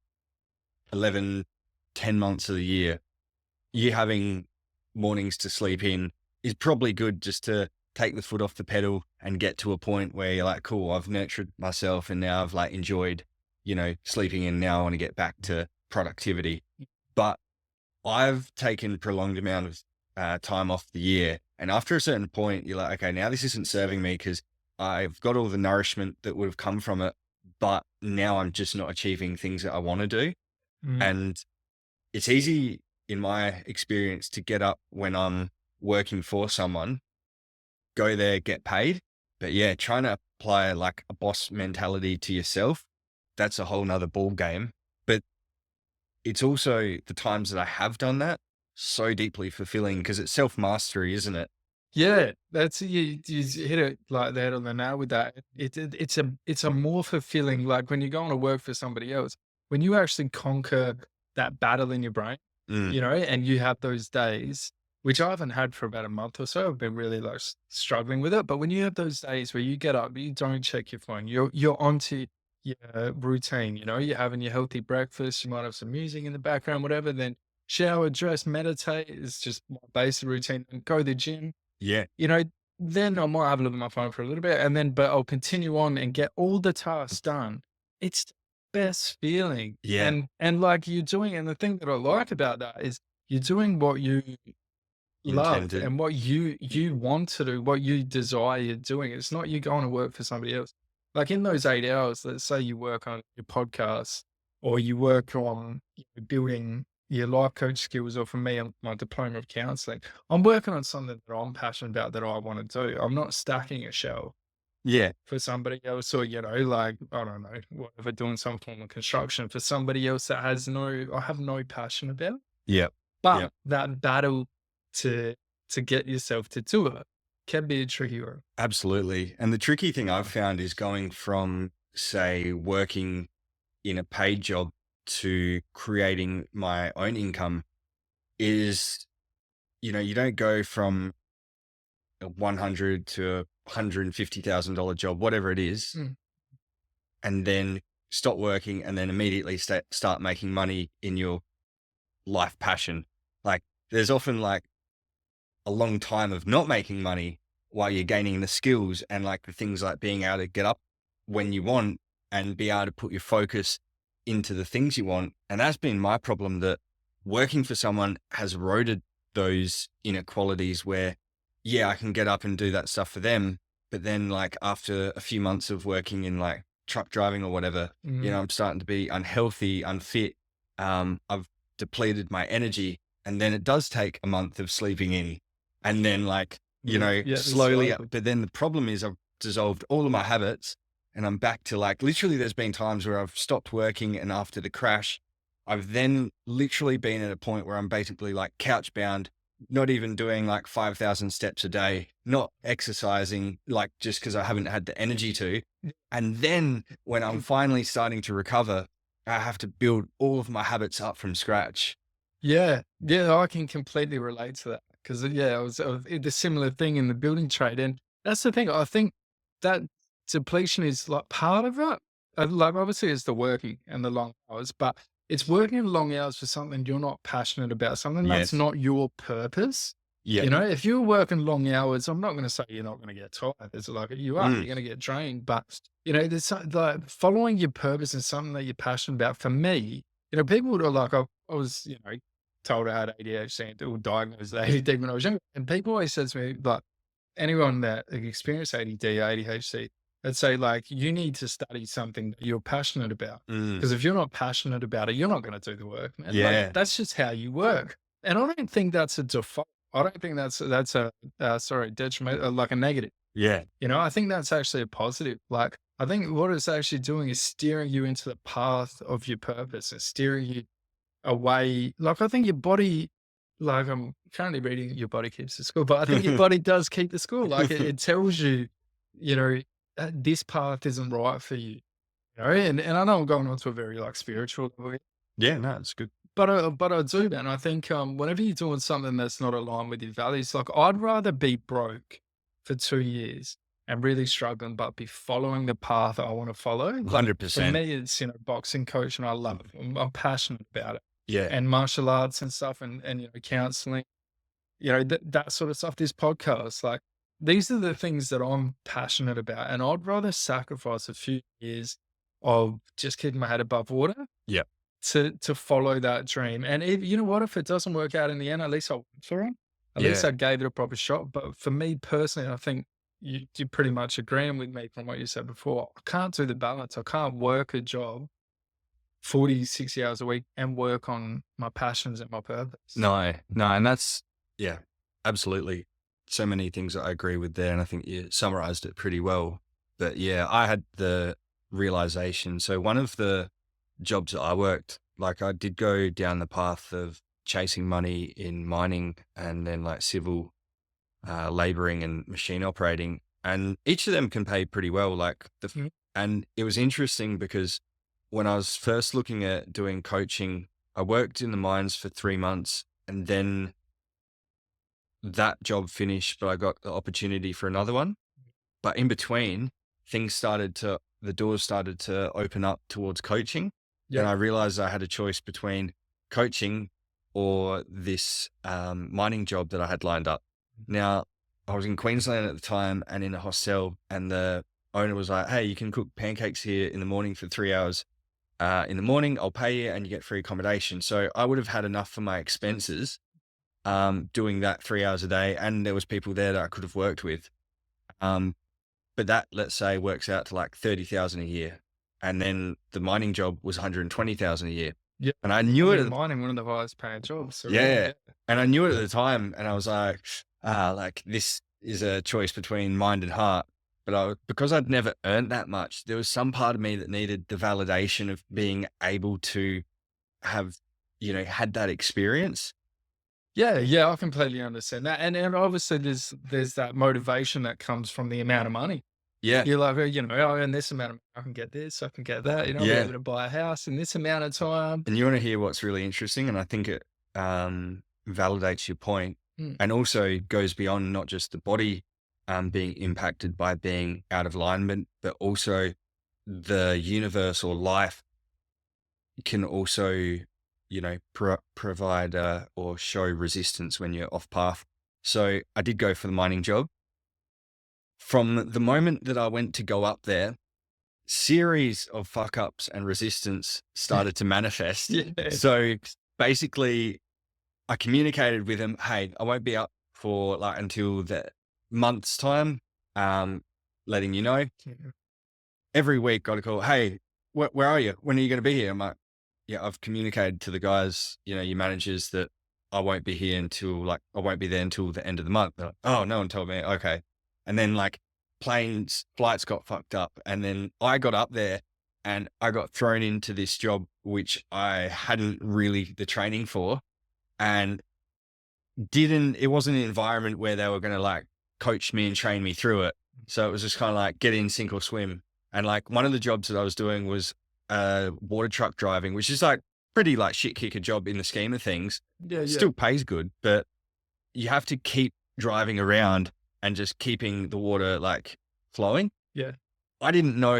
Speaker 2: 11, 10 months of the year, you having mornings to sleep in is probably good just to take the foot off the pedal and get to a point where you're like, cool, I've nurtured myself and now I've like enjoyed, sleeping in. Now I want to get back to productivity. But I've taken prolonged amount of time off the year And after a certain point, you're like, okay, now this isn't serving me because I've got all the nourishment that would have come from it, but now I'm just not achieving things that I want to do.
Speaker 1: Mm.
Speaker 2: And it's easy in my experience to get up when I'm working for someone, go there, get paid. But yeah, trying to apply like a boss mentality to yourself, that's a whole nother ball game. But it's also the times that I have done that so deeply fulfilling because it's self mastery, isn't it?
Speaker 1: Yeah, that's you hit it like that on the nail with that. It's a more fulfilling, like when you go on to work for somebody else, when you actually conquer that battle in your brain,
Speaker 2: Mm,
Speaker 1: and you have those days, which I haven't had for about a month or so. I've been really like struggling with it. But when you have those days where you get up, you don't check your phone, you're onto your routine, you're having your healthy breakfast, you might have some music in the background, whatever, then shower, dress, meditate is just my basic routine, and go to the gym,
Speaker 2: yeah.
Speaker 1: you know, then I might have a look at my phone for a little bit, and then but I'll continue on and get all the tasks done. It's the best feeling.
Speaker 2: Yeah.
Speaker 1: And like you're doing, and the thing that I like about that is you're doing what you love
Speaker 2: Intended.
Speaker 1: and what you want to do, what you desire doing. It's not you going to work for somebody else. Like in those 8 hours, let's say you work on your podcast or you work on building your life coach skills, or for me, on my diploma of counseling, I'm working on something that I'm passionate about that I want to do. I'm not stacking a shelf
Speaker 2: Yeah.
Speaker 1: for somebody else, or, like, I don't know, whatever, doing some form of construction for somebody else that I have no passion about.
Speaker 2: Yeah.
Speaker 1: But
Speaker 2: Yeah.
Speaker 1: that battle to get yourself to do it can be a tricky one.
Speaker 2: Absolutely. And the tricky thing I've found is going from, say, working in a paid job to creating my own income is, you don't go from a 100 to $150,000 job, whatever it is,
Speaker 1: Mm.
Speaker 2: and then stop working and then immediately start making money in your life passion. Like there's often like a long time of not making money while you're gaining the skills and like the things like being able to get up when you want and be able to put your focus into the things you want. And that's been my problem, that working for someone has eroded those inequalities where, yeah, I can get up and do that stuff for them. But then like after a few months of working in like truck driving or whatever,
Speaker 1: Mm.
Speaker 2: I'm starting to be unhealthy, unfit. I've depleted my energy. And then it does take a month of sleeping in. And then like,
Speaker 1: Yeah,
Speaker 2: slowly, but then the problem is I've dissolved all of my habits and I'm back to like, literally there's been times where I've stopped working and after the crash, I've then literally been at a point where I'm basically like couch bound, not even doing like 5,000 steps a day, not exercising, like just because I haven't had the energy to. And then when I'm finally starting to recover, I have to build all of my habits up from scratch.
Speaker 1: Yeah, yeah, I can completely relate to that because yeah, I did a similar thing in the building trade, and that's the thing. I think that depletion is like part of it. Like obviously, it's the working and the long hours, but it's working long hours for something you're not passionate about, something that's
Speaker 2: Yes.
Speaker 1: not your purpose.
Speaker 2: Yeah.
Speaker 1: If you're working long hours, I'm not going to say you're not going to get tired. It's like you are,
Speaker 2: Mm.
Speaker 1: you're going to get drained, but there's like following your purpose and something that you're passionate about. For me, people are like, I was, told I had ADHD or diagnosed with ADD when I was younger. And people always said to me, like, anyone that experienced ADD, ADHD, they'd say, like, you need to study something that you're passionate about.
Speaker 2: Mm.
Speaker 1: Because if you're not passionate about it, you're not going to do the work, man.
Speaker 2: Yeah.
Speaker 1: Like, that's just how you work. And I don't think that's a default. I don't think that's a detriment, like a negative.
Speaker 2: Yeah.
Speaker 1: I think that's actually a positive. Like, I think what it's actually doing is steering you into the path of your purpose and steering you away. Like, I think your body, like, I'm currently reading Your Body Keeps the Score, but I think your body does keep the score. Like, it tells you, this path isn't right for you. And I know I'm going on to a very like spiritual level here,
Speaker 2: Yeah, no, it's good.
Speaker 1: but I do, man. I think whenever you're doing something that's not aligned with your values, like I'd rather be broke for 2 years and really struggling, but be following the path I want to follow. Like, for
Speaker 2: 100%.
Speaker 1: me, it's boxing coach, and I love it. I'm passionate about it,
Speaker 2: Yeah.
Speaker 1: and martial arts and stuff, and counseling, that sort of stuff. This podcast, like these are the things that I'm passionate about, and I'd rather sacrifice a few years of just keeping my head above water
Speaker 2: Yeah.
Speaker 1: to follow that dream. And if, you know what, if it doesn't work out in the end, at least I went for it. At least
Speaker 2: Yeah.
Speaker 1: I gave it a proper shot. But for me personally, I think you're pretty much agreeing with me from what you said before. I can't do the balance. I can't work a job 40, 60 hours a week and work on my passions and my purpose.
Speaker 2: No, no. And that's, yeah, absolutely. So many things that I agree with there. And I think you summarized it pretty well. But yeah, I had the realization. So one of the jobs that I worked, like I did go down the path of chasing money in mining and then like civil laboring and machine operating. And each of them can pay pretty well.
Speaker 1: Mhm.
Speaker 2: And it was interesting because when I was first looking at doing coaching, I worked in the mines for 3 months and then that job finished, but I got the opportunity for another one. But in between, the doors started to open up towards coaching.
Speaker 1: Yeah.
Speaker 2: And I realized I had a choice between coaching or this mining job that I had lined up. Now, I was in Queensland at the time and in a hostel, and the owner was like, "Hey, you can cook pancakes here in the morning for 3 hours. In the morning, I'll pay you and you get free accommodation." So I would have had enough for my expenses doing that 3 hours a day. And there was people there that I could have worked with. Um, but that, let's say, works out to like 30,000 a year. And then the mining job was 120,000 a year.
Speaker 1: Yeah.
Speaker 2: And I knew it.
Speaker 1: Mining, one of the highest paying jobs. So
Speaker 2: Yeah. And I knew it at the time. And I was like this is a choice between mind and heart. But because I'd never earned that much, there was some part of me that needed the validation of being able to have, had that experience.
Speaker 1: Yeah, I completely understand that. And obviously there's that motivation that comes from the amount of money.
Speaker 2: Yeah.
Speaker 1: You're like, I earn this amount of I can get this, I can get that, I'll be
Speaker 2: Yeah.
Speaker 1: able to buy a house in this amount of time.
Speaker 2: And you want to hear what's really interesting? And I think it validates your point and also goes beyond not just the body being impacted by being out of alignment, but also the universe or life can also, provide or show resistance when you're off path. So I did go for the mining job. From the moment that I went to go up there, series of fuck ups and resistance started to manifest.
Speaker 1: Yeah.
Speaker 2: So basically, I communicated with him, "Hey, I won't be up for like until the month's time, letting you know." Every week, got a call, "Hey, where are you? When are you going to be here?" I'm like, "Yeah, I've communicated to the guys, your managers, that I won't be here until I won't be there until the end of the month." They're like, "Oh, no one told me." Okay. And then like flights got fucked up. And then I got up there and I got thrown into this job, which I hadn't really the training for, and it wasn't an environment where they were going to like coach me and train me through it. So it was just kind of like get in, sink or swim. And like one of the jobs that I was doing was water truck driving, which is like pretty like shit kicker job in the scheme of things.
Speaker 1: Yeah.
Speaker 2: Still pays good, but you have to keep driving around and just keeping the water like flowing.
Speaker 1: Yeah.
Speaker 2: I didn't know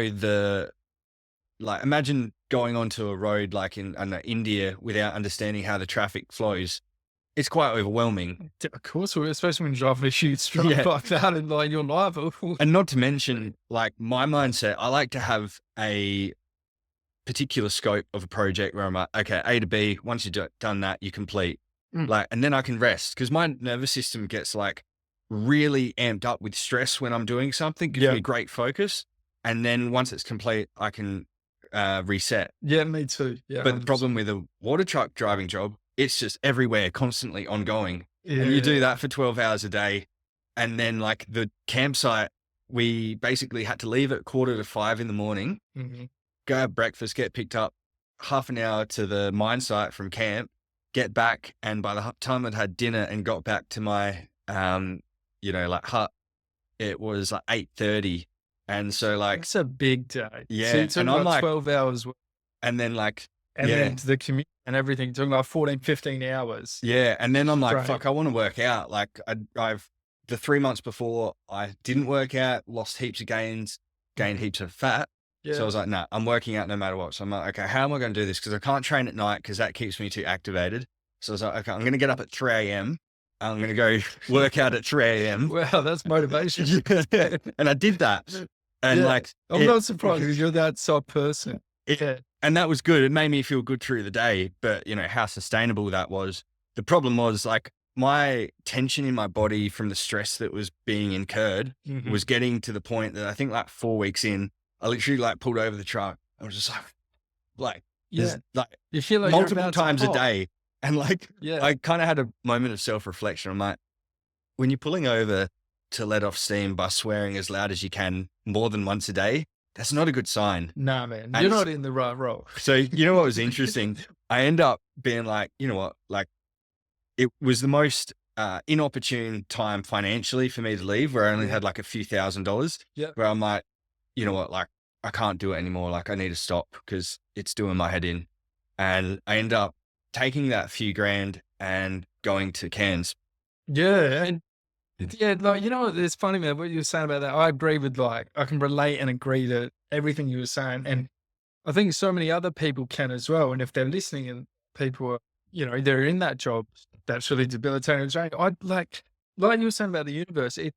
Speaker 2: imagine going onto a road like in India without understanding how the traffic flows. It's quite overwhelming.
Speaker 1: Of course, especially when you drive a huge truck
Speaker 2: Yeah.
Speaker 1: like that and like you're liable.
Speaker 2: And not to mention, like my mindset, I like to have a particular scope of a project where I'm like, okay, A to B, once you've done that, you complete. And then I can rest, because my nervous system gets like really amped up with stress when I'm doing something, gives me great focus. And then once it's complete, I can reset.
Speaker 1: Yeah, me too. Yeah.
Speaker 2: But the problem with a water truck driving job, it's just everywhere, constantly ongoing.
Speaker 1: Yeah.
Speaker 2: And you do that for 12 hours a day. And then like the campsite, we basically had to leave at 4:45 in the morning, go have breakfast, get picked up, half an hour to the mine site from camp, get back. And by the time I'd had dinner and got back to my, hut, it was like 8:30. And so like,
Speaker 1: it's a big day.
Speaker 2: Yeah.
Speaker 1: So you're talking
Speaker 2: And I'm
Speaker 1: about
Speaker 2: like,
Speaker 1: 12 hours.
Speaker 2: and then like,
Speaker 1: And then the commute and everything, talking about 14, 15 hours.
Speaker 2: Yeah. And then I'm like,
Speaker 1: Right.
Speaker 2: fuck, I want to work out. Like I've the 3 months before I didn't work out, lost heaps of gained heaps of fat.
Speaker 1: Yeah.
Speaker 2: So I was like, no, I'm working out no matter what. So I'm like, okay, how am I going to do this? Because I can't train at night because that keeps me too activated. So I was like, okay, I'm going to get up at 3 a.m. I'm going to go work out at 3 a.m.
Speaker 1: Wow, that's motivation.
Speaker 2: And I did that. And
Speaker 1: Yeah.
Speaker 2: like,
Speaker 1: I'm not surprised because you're that sort of person. Yeah.
Speaker 2: and that was good. It made me feel good through the day, but how sustainable that was. The problem was like my tension in my body from the stress that was being incurred
Speaker 1: Mhm.
Speaker 2: was getting to the point that I think like 4 weeks in, I literally like pulled over the truck. I was just like,
Speaker 1: Yeah.
Speaker 2: there's like
Speaker 1: You feel like you're
Speaker 2: multiple
Speaker 1: about to
Speaker 2: times a
Speaker 1: pop.
Speaker 2: day. And like,
Speaker 1: Yeah.
Speaker 2: I kind of had a moment of self-reflection. I'm like, when you're pulling over to let off steam by swearing as loud as you can more than once a day, that's not a good sign.
Speaker 1: Nah, man,
Speaker 2: And
Speaker 1: you're not in the right role.
Speaker 2: so, you know what was interesting? I end up being like, you know what, like it was the most inopportune time financially for me to leave, where I only
Speaker 1: Yeah.
Speaker 2: had like a few $1,000s,
Speaker 1: Yep.
Speaker 2: where I'm like, you know what, like I can't do it anymore. Like I need to stop because it's doing my head in. And I end up taking that few grand and going to Cairns.
Speaker 1: Yeah, and yeah, like, you know what, it's funny, man, what you were saying about that. I agree with, like, I can relate and agree to everything you were saying, and I think so many other people can as well, and if they're listening and people are, they're in that job that's really debilitating and draining, I like you were saying about the universe, it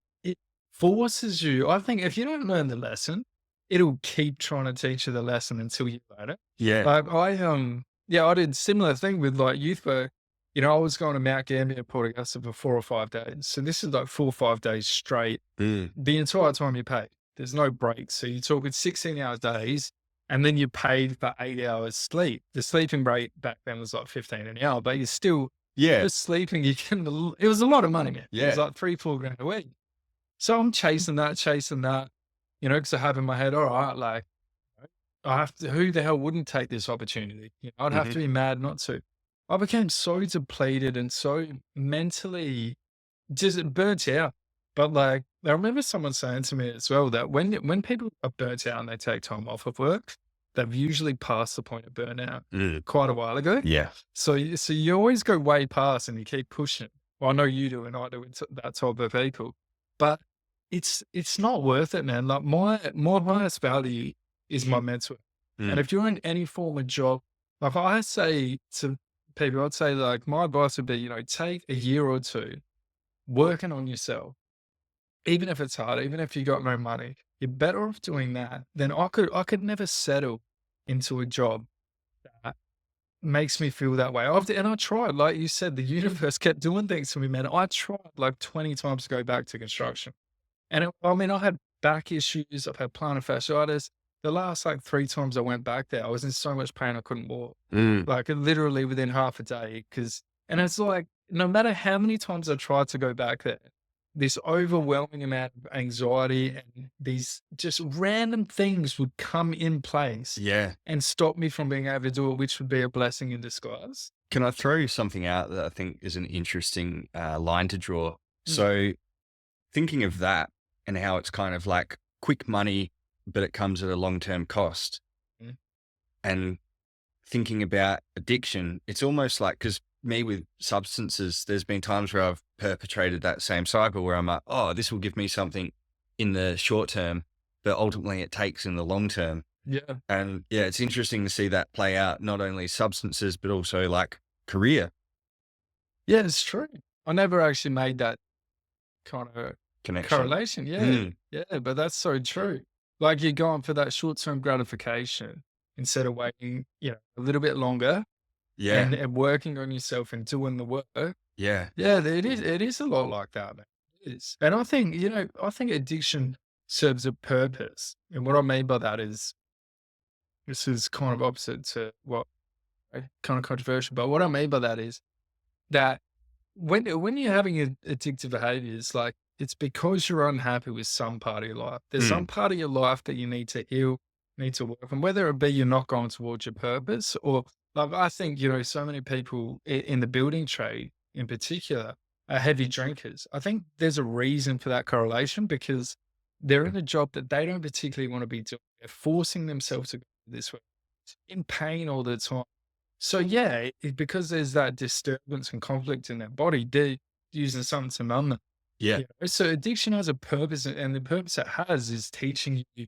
Speaker 1: forces you. I think if you don't learn the lesson, it'll keep trying to teach you the lesson until you learn it.
Speaker 2: Yeah.
Speaker 1: Like, yeah, I did similar thing with, like, youth work. I was going to Mount Gambier, Port Augusta for 4 or 5 days. So this is like 4 or 5 days straight,
Speaker 2: Mm.
Speaker 1: the entire time you paid. There's no breaks. So you're talking 16-hour days, and then you paid for 8 hours sleep. The sleeping rate back then was like 15 an hour, but you're still
Speaker 2: Yeah.
Speaker 1: just sleeping. It was a lot of money, man. It was
Speaker 2: Yeah.
Speaker 1: like 3, 4 grand a week. So I'm chasing that, because I have in my head, all right, like, I have to, who the hell wouldn't take this opportunity? I'd have
Speaker 2: Mhm.
Speaker 1: to be mad not to. I became so depleted and so mentally just burnt out. But like, I remember someone saying to me as well that when people are burnt out and they take time off of work, they've usually passed the point of burnout
Speaker 2: Mm.
Speaker 1: quite a while ago.
Speaker 2: Yeah.
Speaker 1: So, so you always go way past and you keep pushing. Well, I know you do, and I do. It's that type of people, but it's not worth it, man. Like my highest value is my mental. And
Speaker 2: Mm.
Speaker 1: if you're in any form of job, like I say to people, I'd say like my advice would be, take a year or two working on yourself, even if it's hard, even if you got no money, you're better off doing that than I could never settle into a job that makes me feel that way. And I tried, like you said, the universe kept doing things to me, man. I tried like 20 times to go back to construction. And I mean, I had back issues, I've had plantar fasciitis. The last like 3 times I went back there, I was in so much pain I couldn't walk.
Speaker 2: Mm.
Speaker 1: Like literally within half a day. And it's like, no matter how many times I tried to go back there, this overwhelming amount of anxiety and these just random things would come in place
Speaker 2: Yeah.
Speaker 1: and stop me from being able to do it, which would be a blessing in disguise.
Speaker 2: Can I throw something out that I think is an interesting line to draw?
Speaker 1: Mm.
Speaker 2: So, thinking of that and how it's kind of like quick money, but it comes at a long-term cost.
Speaker 1: Mm.
Speaker 2: And thinking about addiction, it's almost like, because me with substances, there's been times where I've perpetrated that same cycle where I'm like, oh, this will give me something in the short term, but ultimately it takes in the long term.
Speaker 1: Yeah.
Speaker 2: And yeah, it's interesting to see that play out, not only substances, but also like career
Speaker 1: Yeah, it's true. I never actually made that kind of
Speaker 2: connection.
Speaker 1: correlation. Yeah.
Speaker 2: Mm.
Speaker 1: Yeah. But that's so true. Like you're going for that short term gratification instead of waiting, a little bit longer
Speaker 2: Yeah.
Speaker 1: and working on yourself and doing the work.
Speaker 2: Yeah.
Speaker 1: Yeah, it is a lot like that, man. It is. And I think addiction serves a purpose. And what I mean by that is this is kind of opposite to what kind of controversial, but what I mean by that is that when you're having addictive behaviors, like it's because you're unhappy with some part of your life. There's some
Speaker 2: Mm.
Speaker 1: part of your life that you need to heal, need to work on, whether it be you're not going towards your purpose or like I think, so many people in the building trade in particular are heavy drinkers. I think there's a reason for that correlation because they're in a job that they don't particularly want to be doing. They're forcing themselves to go this way, in pain all the time. So yeah, because there's that disturbance and conflict in their body, they're using something to numb them.
Speaker 2: Yeah.
Speaker 1: So addiction has a purpose, and the purpose it has is teaching you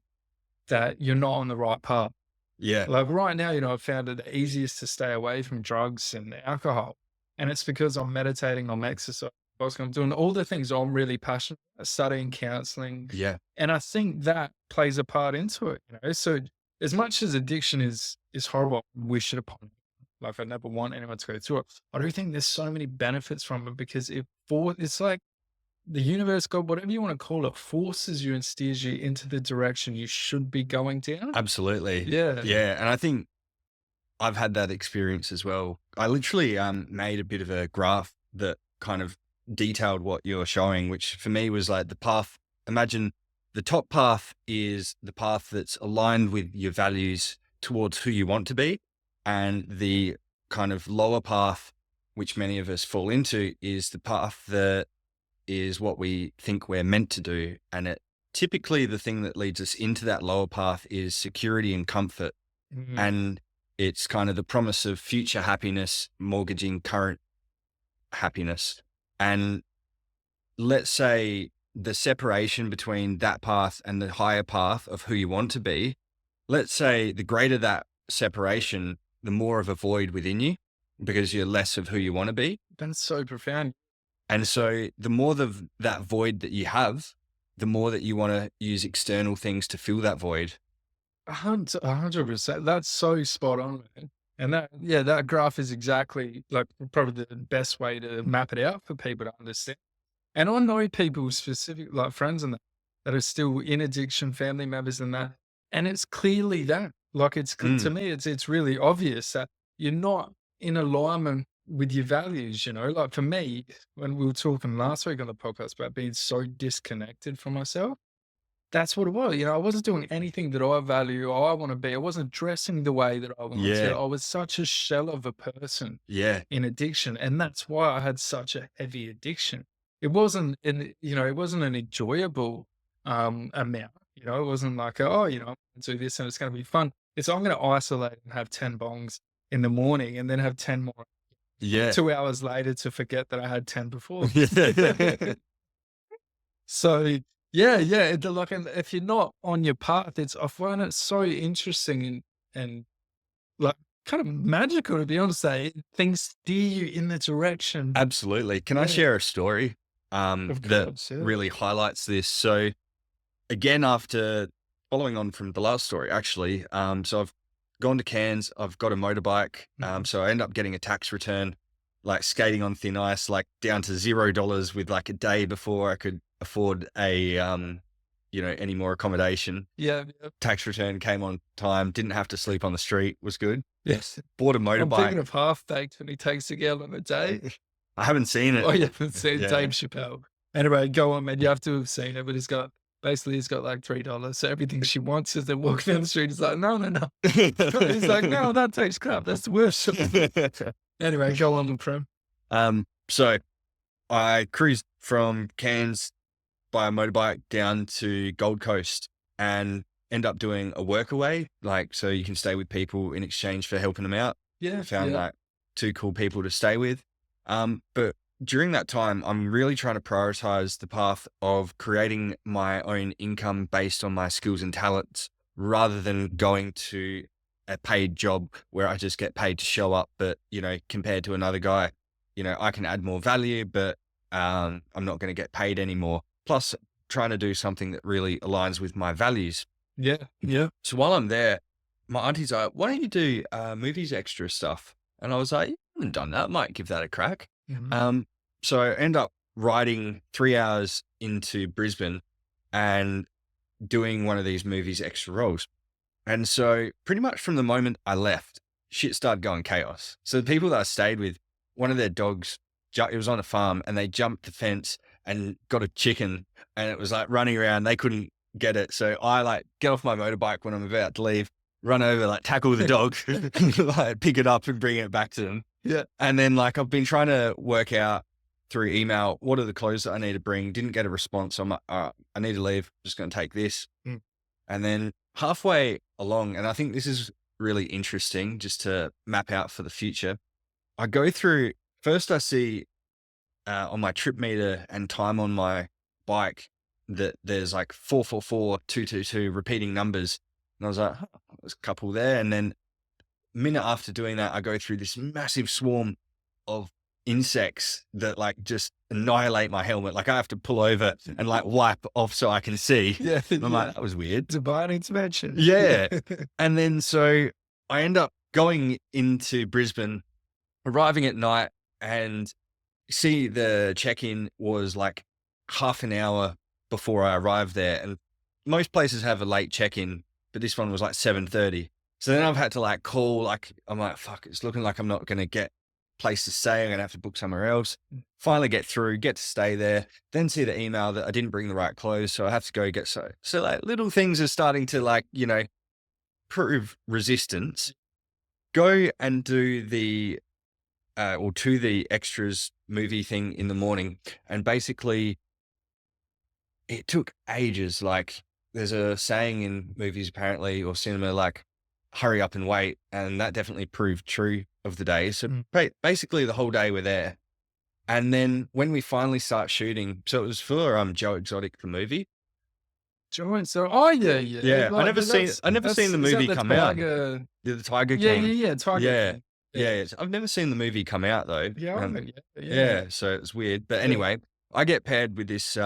Speaker 1: that you're not on the right path.
Speaker 2: Yeah.
Speaker 1: Like right now, I've found it the easiest to stay away from drugs and alcohol. And it's because I'm meditating, I'm exercising, I'm doing all the things I'm really passionate about, studying, counseling.
Speaker 2: Yeah.
Speaker 1: And I think that plays a part into it, So as much as addiction is horrible, I wish it upon me. Like I never want anyone to go through it. I do think there's so many benefits from it because it's like the universe, God, whatever you want to call it, forces you and steers you into the direction you should be going down.
Speaker 2: Absolutely.
Speaker 1: Yeah.
Speaker 2: Yeah. And I think I've had that experience as well. I literally made a bit of a graph that kind of detailed what you're showing, which for me was like the path. Imagine the top path is the path that's aligned with your values towards who you want to be. And the kind of lower path, which many of us fall into, is the path that is what we think we're meant to do. And it typically the thing that leads us into that lower path is security and comfort.
Speaker 1: Mhm.
Speaker 2: And it's kind of the promise of future happiness, mortgaging current happiness. And let's say the separation between that path and the higher path of who you want to be, let's say the greater that separation, the more of a void within you because you're less of who you want to be.
Speaker 1: That's so profound.
Speaker 2: And so the more that void that you have, the more that you want to use external things to fill that void.
Speaker 1: 100%. That's so spot on, man. And that graph is exactly like probably the best way to map it out for people to understand. And I know people specific, like friends and that are still in addiction, family members and that. And it's clearly that. Like to me, it's really obvious that you're not in alignment with your values, you know. Like for me, when we were talking last week on the podcast about being so disconnected from myself, that's what it was. You know, I wasn't doing anything that I value or I want to be. I wasn't dressing the way that I wanted to.
Speaker 2: Yeah.
Speaker 1: I was such a shell of a person
Speaker 2: Yeah.
Speaker 1: in addiction. And that's why I had such a heavy addiction. It wasn't it wasn't an enjoyable amount. You know, it wasn't like, oh, I'm gonna do this and it's gonna be fun. It's I'm gonna isolate and have 10 bongs in the morning and then have 10 more
Speaker 2: Yeah.
Speaker 1: 2 hours later to forget that I had 10 before.
Speaker 2: Yeah.
Speaker 1: So yeah, like, and if you're not on your path, I find it so interesting and like kind of magical to be honest. Things steer you in the direction.
Speaker 2: Absolutely. Can I
Speaker 1: Yeah.
Speaker 2: share a story
Speaker 1: Of
Speaker 2: that
Speaker 1: course, yeah.
Speaker 2: really highlights this? So again, after following on from the last story, actually, so I've gone to Cairns, I've got a motorbike.
Speaker 1: Mhm.
Speaker 2: So I end up getting a tax return, like skating on thin ice, like down to $0 with like a day before I could afford any more accommodation.
Speaker 1: Yeah.
Speaker 2: Tax return came on time, didn't have to sleep on the street, was good.
Speaker 1: Yes.
Speaker 2: Bought a
Speaker 1: I'm thinking
Speaker 2: motorbike.
Speaker 1: of Half Baked when he takes a girl on a date.
Speaker 2: I haven't seen it.
Speaker 1: Oh, you haven't seen
Speaker 2: Yeah.
Speaker 1: Dave Chappelle. Anyway, go on, man. You have to have seen it, but he's got like $3. So everything she wants is they're walking down the street. He's like, no. He's like, no, that tastes crap. That's the worst. Anyway, go on, Prim.
Speaker 2: So I cruised from Cairns by a motorbike down to Gold Coast and end up doing a workaway, like so you can stay with people in exchange for helping them out.
Speaker 1: Yeah.
Speaker 2: Found
Speaker 1: yeah.
Speaker 2: like 2 cool people to stay with. But during that time, I'm really trying to prioritize the path of creating my own income based on my skills and talents rather than going to a paid job where I just get paid to show up. But, compared to another guy, I can add more value, but I'm not going to get paid anymore. Plus trying to do something that really aligns with my values.
Speaker 1: Yeah. Yeah.
Speaker 2: So while I'm there, my auntie's like, why don't you do movies extra stuff? And I was like, I haven't done that. Might give that a crack.
Speaker 1: Mhm.
Speaker 2: So I end up riding 3 hours into Brisbane and doing one of these movies extra roles. And so pretty much from the moment I left, shit started going chaos. So the people that I stayed with, one of their dogs, it was on a farm and they jumped the fence and got a chicken and it was like running around. They couldn't get it. So I like get off my motorbike when I'm about to leave, run over, like tackle the dog, like pick it up and bring it back to them.
Speaker 1: Yeah.
Speaker 2: And then like I've been trying to work out through email, what are the clothes that I need to bring? Didn't get a response. So I'm like, all right, I need to leave. I'm just going to take this.
Speaker 1: Mm.
Speaker 2: And then halfway along, and I think this is really interesting just to map out for the future. I go through, first I see on my trip meter and time on my bike that there's like 444, 222 repeating numbers. And I was like, there's a couple there. And then a minute after doing that, I go through this massive swarm of insects that like just annihilate my helmet. Like I have to pull over and like wipe off so I can see.
Speaker 1: Yeah.
Speaker 2: I'm like, that was weird.
Speaker 1: Divine intervention.
Speaker 2: Yeah. And then so I end up going into Brisbane, arriving at night, and see the check-in was like half an hour before I arrived there. And most places have a late check-in, but this one was like 7:30. So then I've had to like call, like, I'm like, fuck, it's looking like I'm not going to get place to stay. I'm going to have to book somewhere else. Finally get through, get to stay there, then see the email that I didn't bring the right clothes. So I have to go get so like little things are starting to like, prove resistance. Go and do the, or to the extras movie thing in the morning. And basically it took ages. Like there's a saying in movies apparently, or cinema, like hurry up and wait. And that definitely proved true of the day. So basically the whole day we're there. And then when we finally start shooting, so it was for Joe Exotic, the movie.
Speaker 1: Joint, so yeah.
Speaker 2: I never seen the movie come out. The Tiger King.
Speaker 1: Yeah, Tiger King.
Speaker 2: Yeah. I've never seen the movie come out though.
Speaker 1: Yeah.
Speaker 2: So it's weird. But anyway, I get paired with this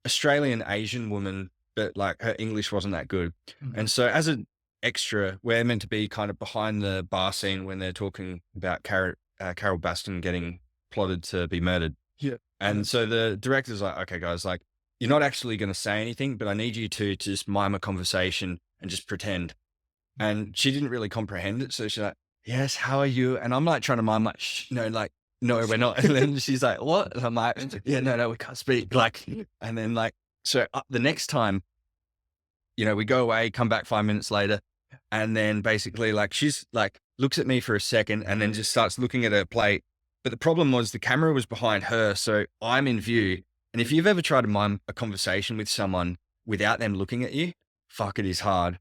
Speaker 2: Australian Asian woman, but like her English wasn't that good. And so as an extra, we're meant to be kind of behind the bar scene when they're talking about Carol Baskin getting plotted to be murdered.
Speaker 1: Yeah.
Speaker 2: And so the director's like, okay, guys, like, you're not actually going to say anything, but I need you to just mime a conversation and just pretend. And she didn't really comprehend it. So she's like, yes, how are you? And I'm like trying to mime like, shh, no, we're not. And then she's like, what? And I'm like, yeah, no, we can't speak. Like, and then like, so the next time, we go away, come back 5 minutes later. And then basically like, she's like, looks at me for a second and then just starts looking at her plate. But the problem was the camera was behind her. So I'm in view. And if you've ever tried to mime a conversation with someone without them looking at you, fuck, it is hard.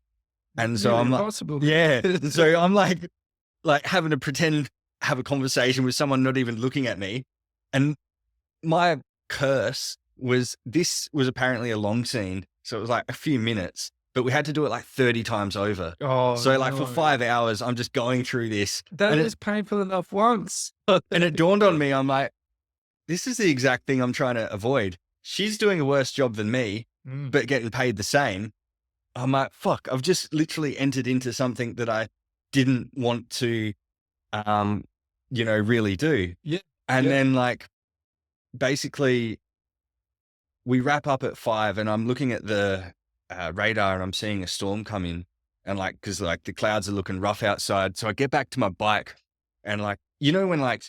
Speaker 2: And so I'm like,
Speaker 1: impossible.
Speaker 2: Yeah. So I'm like having to pretend, have a conversation with someone not even looking at me. And my curse was, this was apparently a long scene. So it was like a few minutes, but we had to do it like 30 times over.
Speaker 1: Oh,
Speaker 2: so like for 5 hours, I'm just going through this.
Speaker 1: That is painful enough once.
Speaker 2: And it dawned on me, I'm like, this is the exact thing I'm trying to avoid. She's doing a worse job than me, but getting paid the same. I'm like, fuck, I've just literally entered into something that I didn't want to, really do.
Speaker 1: Yeah.
Speaker 2: And then like, basically we wrap up at 5 and I'm looking at the radar and I'm seeing a storm come in, and like, cause like the clouds are looking rough outside. So I get back to my bike and like, when like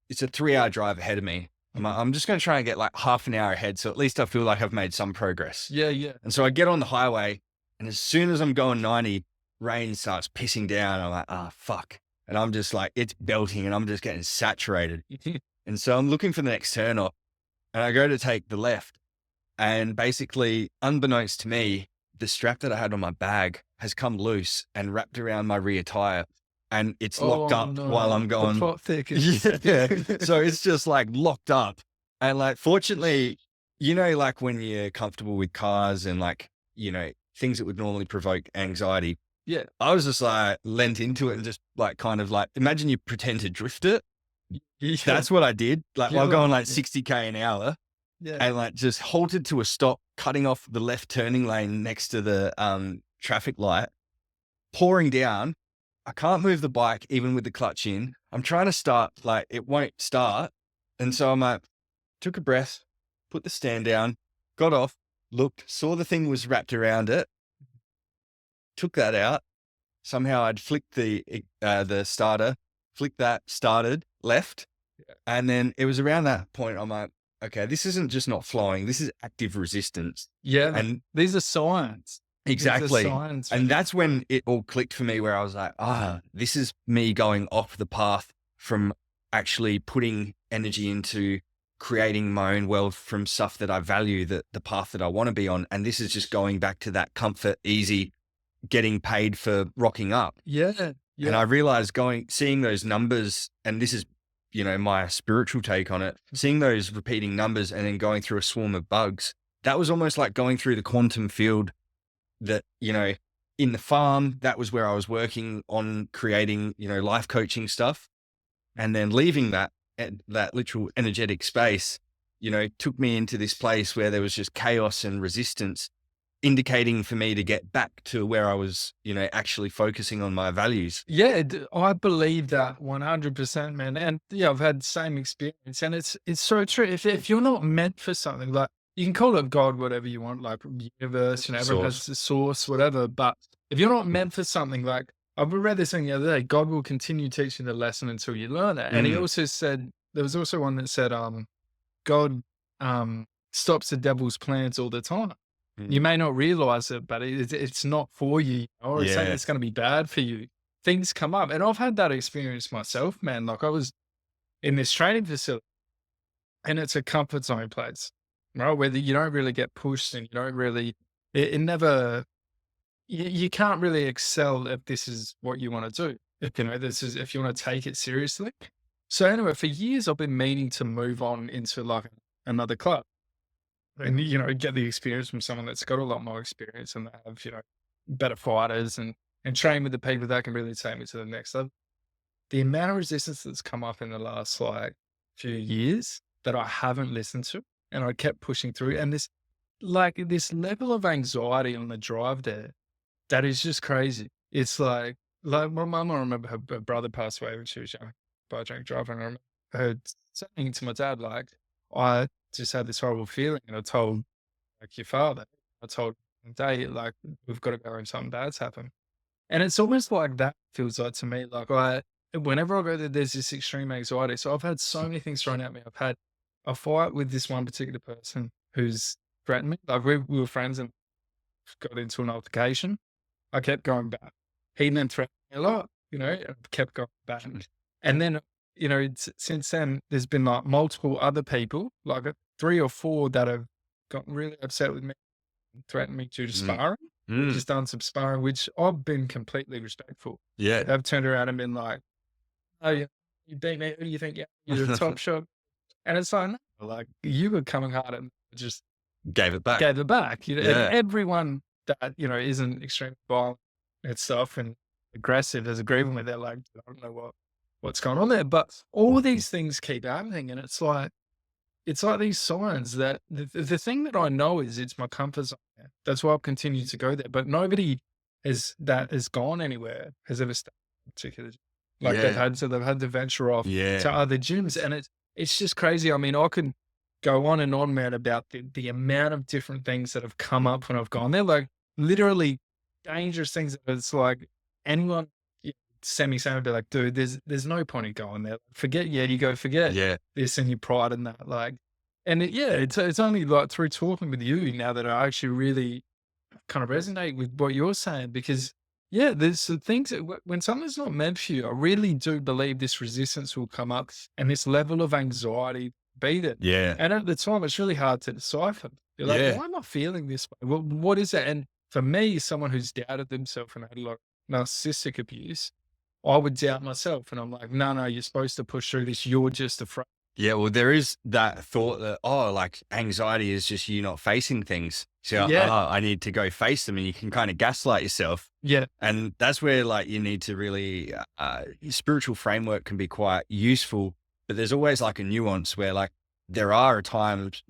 Speaker 2: it's a 3-hour drive ahead of me, I'm just going to try and get like half an hour ahead. So at least I feel like I've made some progress.
Speaker 1: Yeah.
Speaker 2: And so I get on the highway, and as soon as I'm going 90, rain starts pissing down. I'm like, fuck. And I'm just like, it's belting and I'm just getting saturated. And so I'm looking for the next turn off, and I go to take the left. And basically, unbeknownst to me, the strap that I had on my bag has come loose and wrapped around my rear tire. And it's locked up while I'm going.
Speaker 1: The plot thickens.
Speaker 2: Yeah. So it's just like locked up. And like, fortunately, like when you're comfortable with cars and like, things that would normally provoke anxiety.
Speaker 1: Yeah.
Speaker 2: I was just like lent into it and just like, kind of like, imagine you pretend to drift it.
Speaker 1: Yeah.
Speaker 2: That's what I did. Like while going like 60K an hour.
Speaker 1: Yeah.
Speaker 2: And like just halted to a stop, cutting off the left turning lane next to the traffic light, pouring down. I can't move the bike even with the clutch in. I'm trying to start, like it won't start. And so I'm like, took a breath, put the stand down, got off, looked, saw the thing was wrapped around it, took that out. Somehow I'd flicked the starter, flicked that, started, left. And then it was around that point, I'm like, okay, this isn't just not flowing. This is active resistance.
Speaker 1: Yeah.
Speaker 2: And
Speaker 1: these are signs.
Speaker 2: Exactly.
Speaker 1: Signs,
Speaker 2: and that's when it all clicked for me, where I was like, this is me going off the path from actually putting energy into creating my own wealth from stuff that I value, the path that I want to be on. And this is just going back to that comfort, easy, getting paid for rocking up.
Speaker 1: Yeah.
Speaker 2: And I realized seeing those numbers, and this is, my spiritual take on it, seeing those repeating numbers and then going through a swarm of bugs, that was almost like going through the quantum field that, in the farm, that was where I was working on creating, life coaching stuff. And then leaving that literal energetic space, took me into this place where there was just chaos and resistance indicating for me to get back to where I was, actually focusing on my values.
Speaker 1: Yeah, I believe that 100%, man. And yeah, I've had the same experience, and it's so true. If you're not meant for something, like you can call it God, whatever you want, like universe, everyone has
Speaker 2: Source.
Speaker 1: the source, whatever. But if you're not meant for something, like I read this thing the other day, God will continue teaching the lesson until you learn it. And he
Speaker 2: Mm,
Speaker 1: also said there was also one that said, God stops the devil's plans all the time. You
Speaker 2: mm.
Speaker 1: may not realize it, but it's not for you, or it's saying
Speaker 2: Yeah.
Speaker 1: it's going to be bad for you. Things come up, and I've had that experience myself, man. Like I was in this training facility, and it's a comfort zone place, right? Where you don't really get pushed, and you don't really, it never, you can't really excel if this is what you want to do. If this is if you want to take it seriously. So anyway, for years I've been meaning to move on into like another club and get the experience from someone that's got a lot more experience and they have better fighters and train with the people that can really take me to the next level. The amount of resistance that's come up in the last like few years that I haven't listened to, and I kept pushing through, and this level of anxiety on the drive there that is just crazy. It's like my mum, I remember her brother passed away when she was young by drink driving. I remember her saying to my dad, like, I just had this horrible feeling. And I told like your father, I told him, Day, like, we've got to go and something bad's happened. And it's almost like that feels like to me, like whenever I go there, there's this extreme anxiety. So I've had so many things thrown at me. I've had a fight with this one particular person who's threatened me. Like we were friends and got into an altercation. I kept going back. He then threatened me a lot, and kept going back. And then, since then, there's been like multiple other people, like 3 or 4 that have gotten really upset with me and threatened me due to
Speaker 2: Mm,
Speaker 1: sparring. We've
Speaker 2: mm.
Speaker 1: just done some sparring, which I've been completely respectful.
Speaker 2: Yeah.
Speaker 1: They've turned around and been like, oh, yeah, you beat me. Who do you think? Yeah, you're the top shot. And it's like, no, like you were coming hard and just
Speaker 2: Gave it back.
Speaker 1: gave it back. And
Speaker 2: Yeah.
Speaker 1: everyone that, isn't extremely violent and stuff and aggressive has agreed with me. They're like, I don't know what's going on there. But all these things keep happening. And it's like these signs that the thing that I know is it's my comfort zone. There. That's why I've continued to go there. But nobody that has gone anywhere has ever stayed in a particular gym. Like
Speaker 2: Yeah.
Speaker 1: they've had to venture off to
Speaker 2: Yeah.
Speaker 1: other gyms. And it's just crazy. I mean, I can go on and on, man, about the amount of different things that have come up when I've gone there. Like literally dangerous things that it's like anyone send me something, be like, dude, there's no point in going there. Forget forget
Speaker 2: Yeah.
Speaker 1: this and your pride in that. Like, and it's only like through talking with you now that I actually really kind of resonate with what you're saying because yeah, there's some things that when something's not meant for you, I really do believe this resistance will come up and this level of anxiety be there.
Speaker 2: Yeah.
Speaker 1: And at the time, it's really hard to decipher. You're like,
Speaker 2: Yeah.
Speaker 1: why am I feeling this way? What is it? And for me, someone who's doubted themselves and had a lot of narcissistic abuse, I would doubt myself. And I'm like, no, you're supposed to push through this. You're just afraid.
Speaker 2: Yeah, well, there is that thought that, oh, like anxiety is just you not facing things. So,
Speaker 1: Yeah.
Speaker 2: I need to go face them, and you can kind of gaslight yourself.
Speaker 1: Yeah.
Speaker 2: And that's where like you need to really, spiritual framework can be quite useful, but there's always like a nuance where like there are times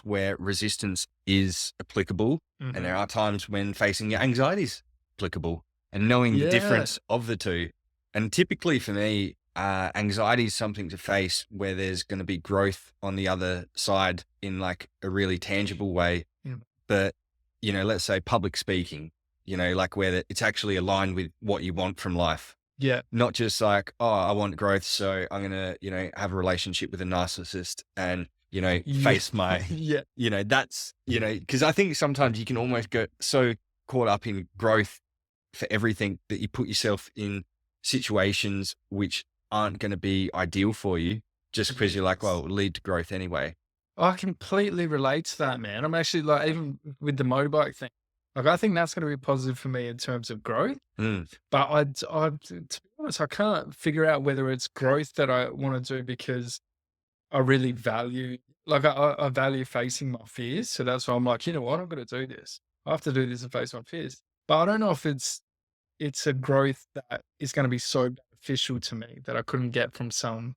Speaker 2: where resistance is applicable, and there
Speaker 1: Hmm.
Speaker 2: are times when facing your anxiety is applicable, and knowing the
Speaker 1: Yeah.
Speaker 2: difference of the two. And typically for me, anxiety is something to face where there's going to be growth on the other side in like a really tangible way.
Speaker 1: Yeah.
Speaker 2: But, let's say public speaking, like where it's actually aligned with what you want from life,
Speaker 1: Yeah.
Speaker 2: not just like, oh, I want growth. So I'm going to, have a relationship with a narcissist and,
Speaker 1: Yeah.
Speaker 2: face my,
Speaker 1: Yeah.
Speaker 2: that's, because I think sometimes you can almost get so caught up in growth for everything that you put yourself in situations which aren't going to be ideal for you just because you're like, well, it will lead to growth anyway.
Speaker 1: I completely relate to that, man. I'm actually like, even with the motorbike thing, like, I think that's going to be positive for me in terms of growth.
Speaker 2: Mm,
Speaker 1: But to be honest, I can't figure out whether it's growth that I want to do because I really value, like, I value facing my fears. So that's why I'm like, you know what, I'm going to do this. I have to do this and face my fears. But I don't know if it's a growth that is going to be so beneficial to me that I couldn't get from some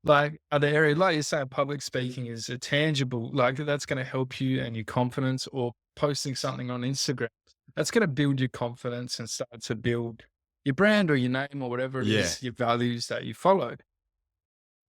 Speaker 1: Like other area, like you say, public speaking is a tangible, like that's going to help you and your confidence, or posting something on Instagram. That's going to build your confidence and start to build your brand or your name or whatever it
Speaker 2: Yeah.
Speaker 1: is, your values that you follow.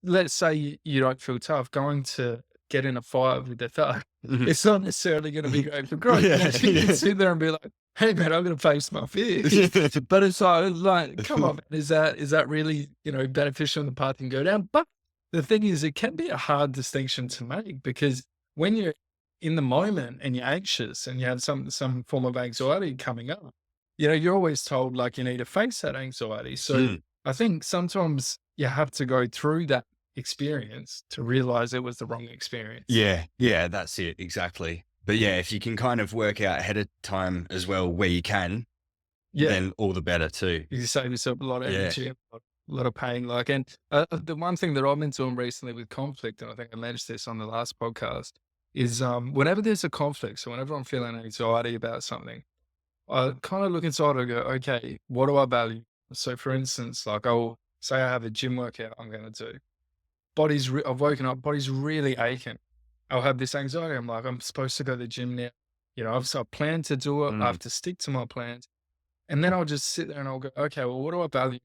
Speaker 1: Let's say you don't feel tough going to get in a fight with the thug.
Speaker 2: Mhm.
Speaker 1: It's not necessarily going to be great for growth.
Speaker 2: Yeah,
Speaker 1: You
Speaker 2: yeah.
Speaker 1: can sit there and be like, "Hey man, I'm going to face my fears." But it's like, come on, man, is that really, beneficial in the path you can go down? But the thing is, it can be a hard distinction to make, because when you're in the moment and you're anxious and you have some form of anxiety coming up, you're always told like you need to face that anxiety. So
Speaker 2: Mm.
Speaker 1: I think sometimes you have to go through that experience to realize it was the wrong experience.
Speaker 2: Yeah, yeah, that's it, exactly. But yeah, if you can kind of work out ahead of time as well where you can,
Speaker 1: Yeah.
Speaker 2: then all the better too.
Speaker 1: You save yourself a lot of
Speaker 2: Yeah.
Speaker 1: energy, a lot of pain. Like, and the one thing that I've been doing recently with conflict, and I think I mentioned this on the last podcast, is whenever there's a conflict, so whenever I'm feeling anxiety about something, I kind of look inside and go, okay, what do I value? So, for instance, like I'll say I have a gym workout I'm going to do. I've woken up, body's really aching. I'll have this anxiety. I'm like, I'm supposed to go to the gym now. I've planned to do it. I have to stick to my plans. And then I'll just sit there and I'll go, okay, well, what do I value?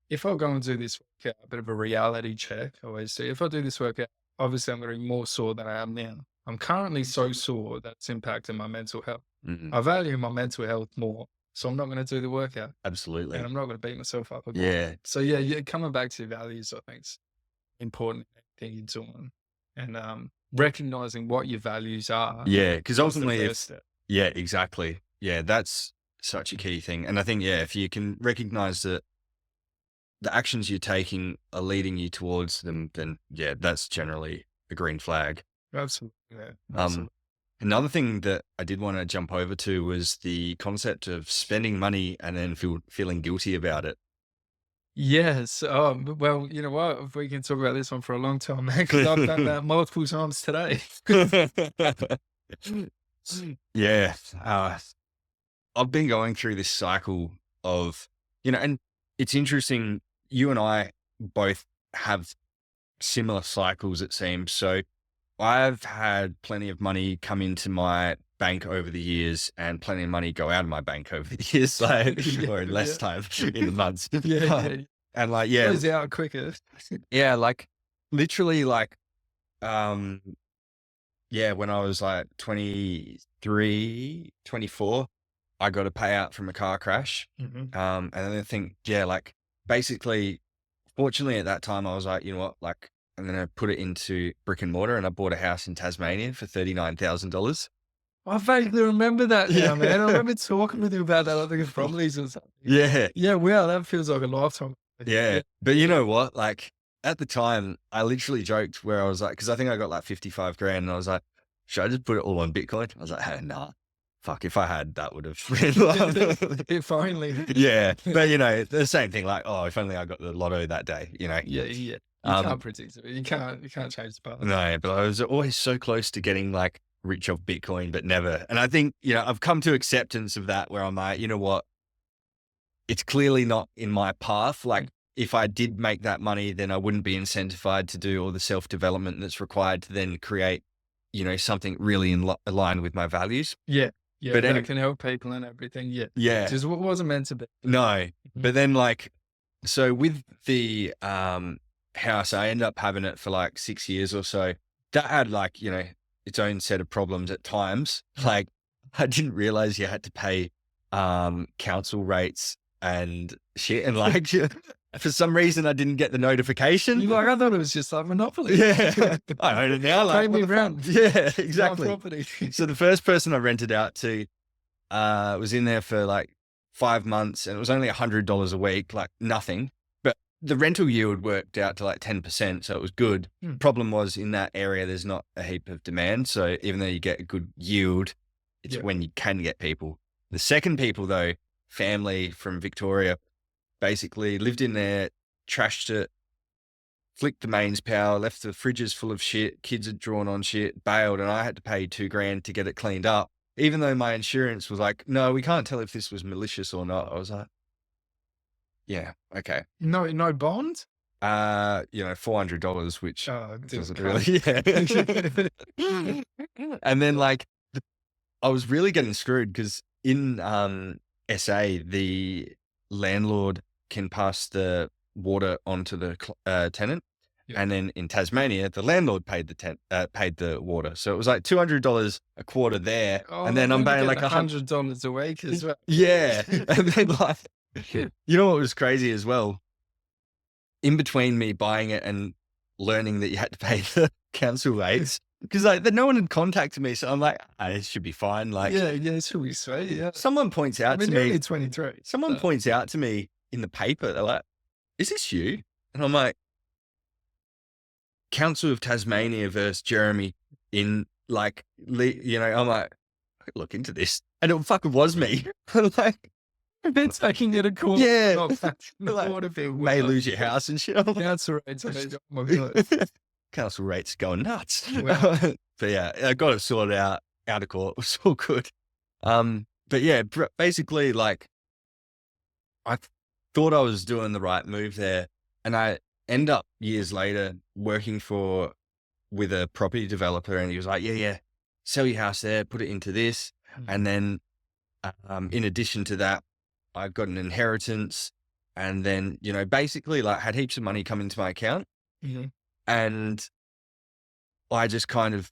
Speaker 1: If I go and do this workout, a bit of a reality check, I always do. If I do this workout, obviously I'm going to be more sore than I am now. I'm currently so sore that it's impacting my mental health.
Speaker 2: Mhm.
Speaker 1: I value my mental health more, so I'm not going to do the workout,
Speaker 2: Absolutely.
Speaker 1: and I'm not going to beat myself up again.
Speaker 2: Yeah.
Speaker 1: So yeah, coming back to values, I think is important thing you're doing, and recognizing what your values are.
Speaker 2: Yeah. Because
Speaker 1: That's the
Speaker 2: ultimately,
Speaker 1: first step.
Speaker 2: yeah, exactly. Yeah, that's such a key thing. And I think, yeah, if you can recognize that the actions you're taking are leading you towards them, then yeah, that's generally a green flag.
Speaker 1: Absolutely. Yeah,
Speaker 2: Um,
Speaker 1: absolutely.
Speaker 2: Another thing that I did want to jump over to was the concept of spending money and then feeling guilty about it.
Speaker 1: Yes. Well, you know what? If we can talk about this one for a long time, man, because I've done that multiple times today.
Speaker 2: Yeah. I've been going through this cycle of, and it's interesting. You and I both have similar cycles, it seems. So I've had plenty of money come into my bank over the years and plenty of money go out of my bank over the years, or in less time in the months.
Speaker 1: Yeah.
Speaker 2: And like,
Speaker 1: Goes out quicker.
Speaker 2: yeah, like literally um, when I was like 23, 24, I got a payout from a car crash.
Speaker 1: Mhm.
Speaker 2: And then I think, like basically, fortunately at that time, I was like, you know what, like I'm going to put it into brick and mortar, and I bought a house in Tasmania for $39,000.
Speaker 1: I vaguely remember that now,
Speaker 2: Yeah.
Speaker 1: man. I remember talking with you about that. I think it's probably or something.
Speaker 2: Yeah.
Speaker 1: Yeah, wow, that feels like a lifetime.
Speaker 2: Yeah. But you know what? Like at the time, I literally joked where I was like, because I think I got like 55 grand, and I was like, should I just put it all on Bitcoin? I was like, hey, nah, fuck, if I had, that would have.
Speaker 1: If only.
Speaker 2: Yeah. But the same thing, like, oh, if only I got the lotto that day,
Speaker 1: Yeah. You can't predict it. You can't change the past.
Speaker 2: No, but I was always so close to getting like rich off Bitcoin, but never. And I think, I've come to acceptance of that, where I'm like, you know what? It's clearly not in my path. Like if I did make that money, then I wouldn't be incentivized to do all the self-development that's required to then create, something really aligned with my values.
Speaker 1: Yeah. Yeah.
Speaker 2: But
Speaker 1: That can help people and everything. Yeah.
Speaker 2: Yeah.
Speaker 1: Just what wasn't meant to be.
Speaker 2: No. But then so with the house, I ended up having it for like 6 years or so. That had its own set of problems at times. Like I didn't realize you had to pay council rates and shit. And like for some reason I didn't get the notification.
Speaker 1: You're like, I thought it was just like Monopoly.
Speaker 2: Yeah. I own it now. Like,
Speaker 1: Pay me rent.
Speaker 2: Yeah, exactly.
Speaker 1: Property.
Speaker 2: So the first person I rented out to was in there for like 5 months, and it was only $100 a week, like nothing. But the rental yield worked out to like 10%, so it was good. Problem was, in that area, there's not a heap of demand. So even though you get a good yield, it's when you can get people. The second people though, family from Victoria, basically lived in there, trashed it, flicked the mains power, left the fridges full of shit, kids had drawn on shit, bailed, and I had to pay $2,000 to get it cleaned up. Even though my insurance was like, no, we can't tell if this was malicious or not. I was like, yeah, okay.
Speaker 1: No bond?
Speaker 2: $400, which
Speaker 1: Oh, didn't
Speaker 2: doesn't
Speaker 1: count.
Speaker 2: really, yeah. And then like I was really getting screwed because in SA, the landlord can pass the water onto the tenant.
Speaker 1: Yeah.
Speaker 2: And then in Tasmania, the landlord paid paid the water. So it was like $200 a quarter there.
Speaker 1: Oh,
Speaker 2: And then I'm
Speaker 1: then
Speaker 2: paying
Speaker 1: you're
Speaker 2: like
Speaker 1: getting $100 a week as well.
Speaker 2: yeah. And then like, you know what was crazy as well? In between me buying it and learning that you had to pay the council rates, because like no one had contacted me. So I'm like, it should be fine. Like
Speaker 1: Yeah, it should be sweet. Yeah.
Speaker 2: someone points
Speaker 1: I
Speaker 2: out
Speaker 1: mean,
Speaker 2: to
Speaker 1: you're
Speaker 2: me,
Speaker 1: only 23.
Speaker 2: someone
Speaker 1: So.
Speaker 2: points out to me in the paper, they're like, is this you? And I'm like, Council of Tasmania versus Jeremy in like, I'm like, I could look into this. And it fucking was me. I'm like,
Speaker 1: They're taking you to court.
Speaker 2: yeah,
Speaker 1: Not patching the
Speaker 2: like,
Speaker 1: water bill.
Speaker 2: may lose your house and shit. I'm like,
Speaker 1: Council rates. Oh my God.
Speaker 2: council rates going nuts.
Speaker 1: Wow.
Speaker 2: But yeah, I got it sorted out of court. It was all good. But yeah, basically like I thought I was doing the right move there, and I end up years later working with a property developer, and he was like, yeah, sell your house there, put it into this. And then, in addition to that, I got an inheritance, and then, basically like had heaps of money come into my account,
Speaker 1: Mhm.
Speaker 2: and I just kind of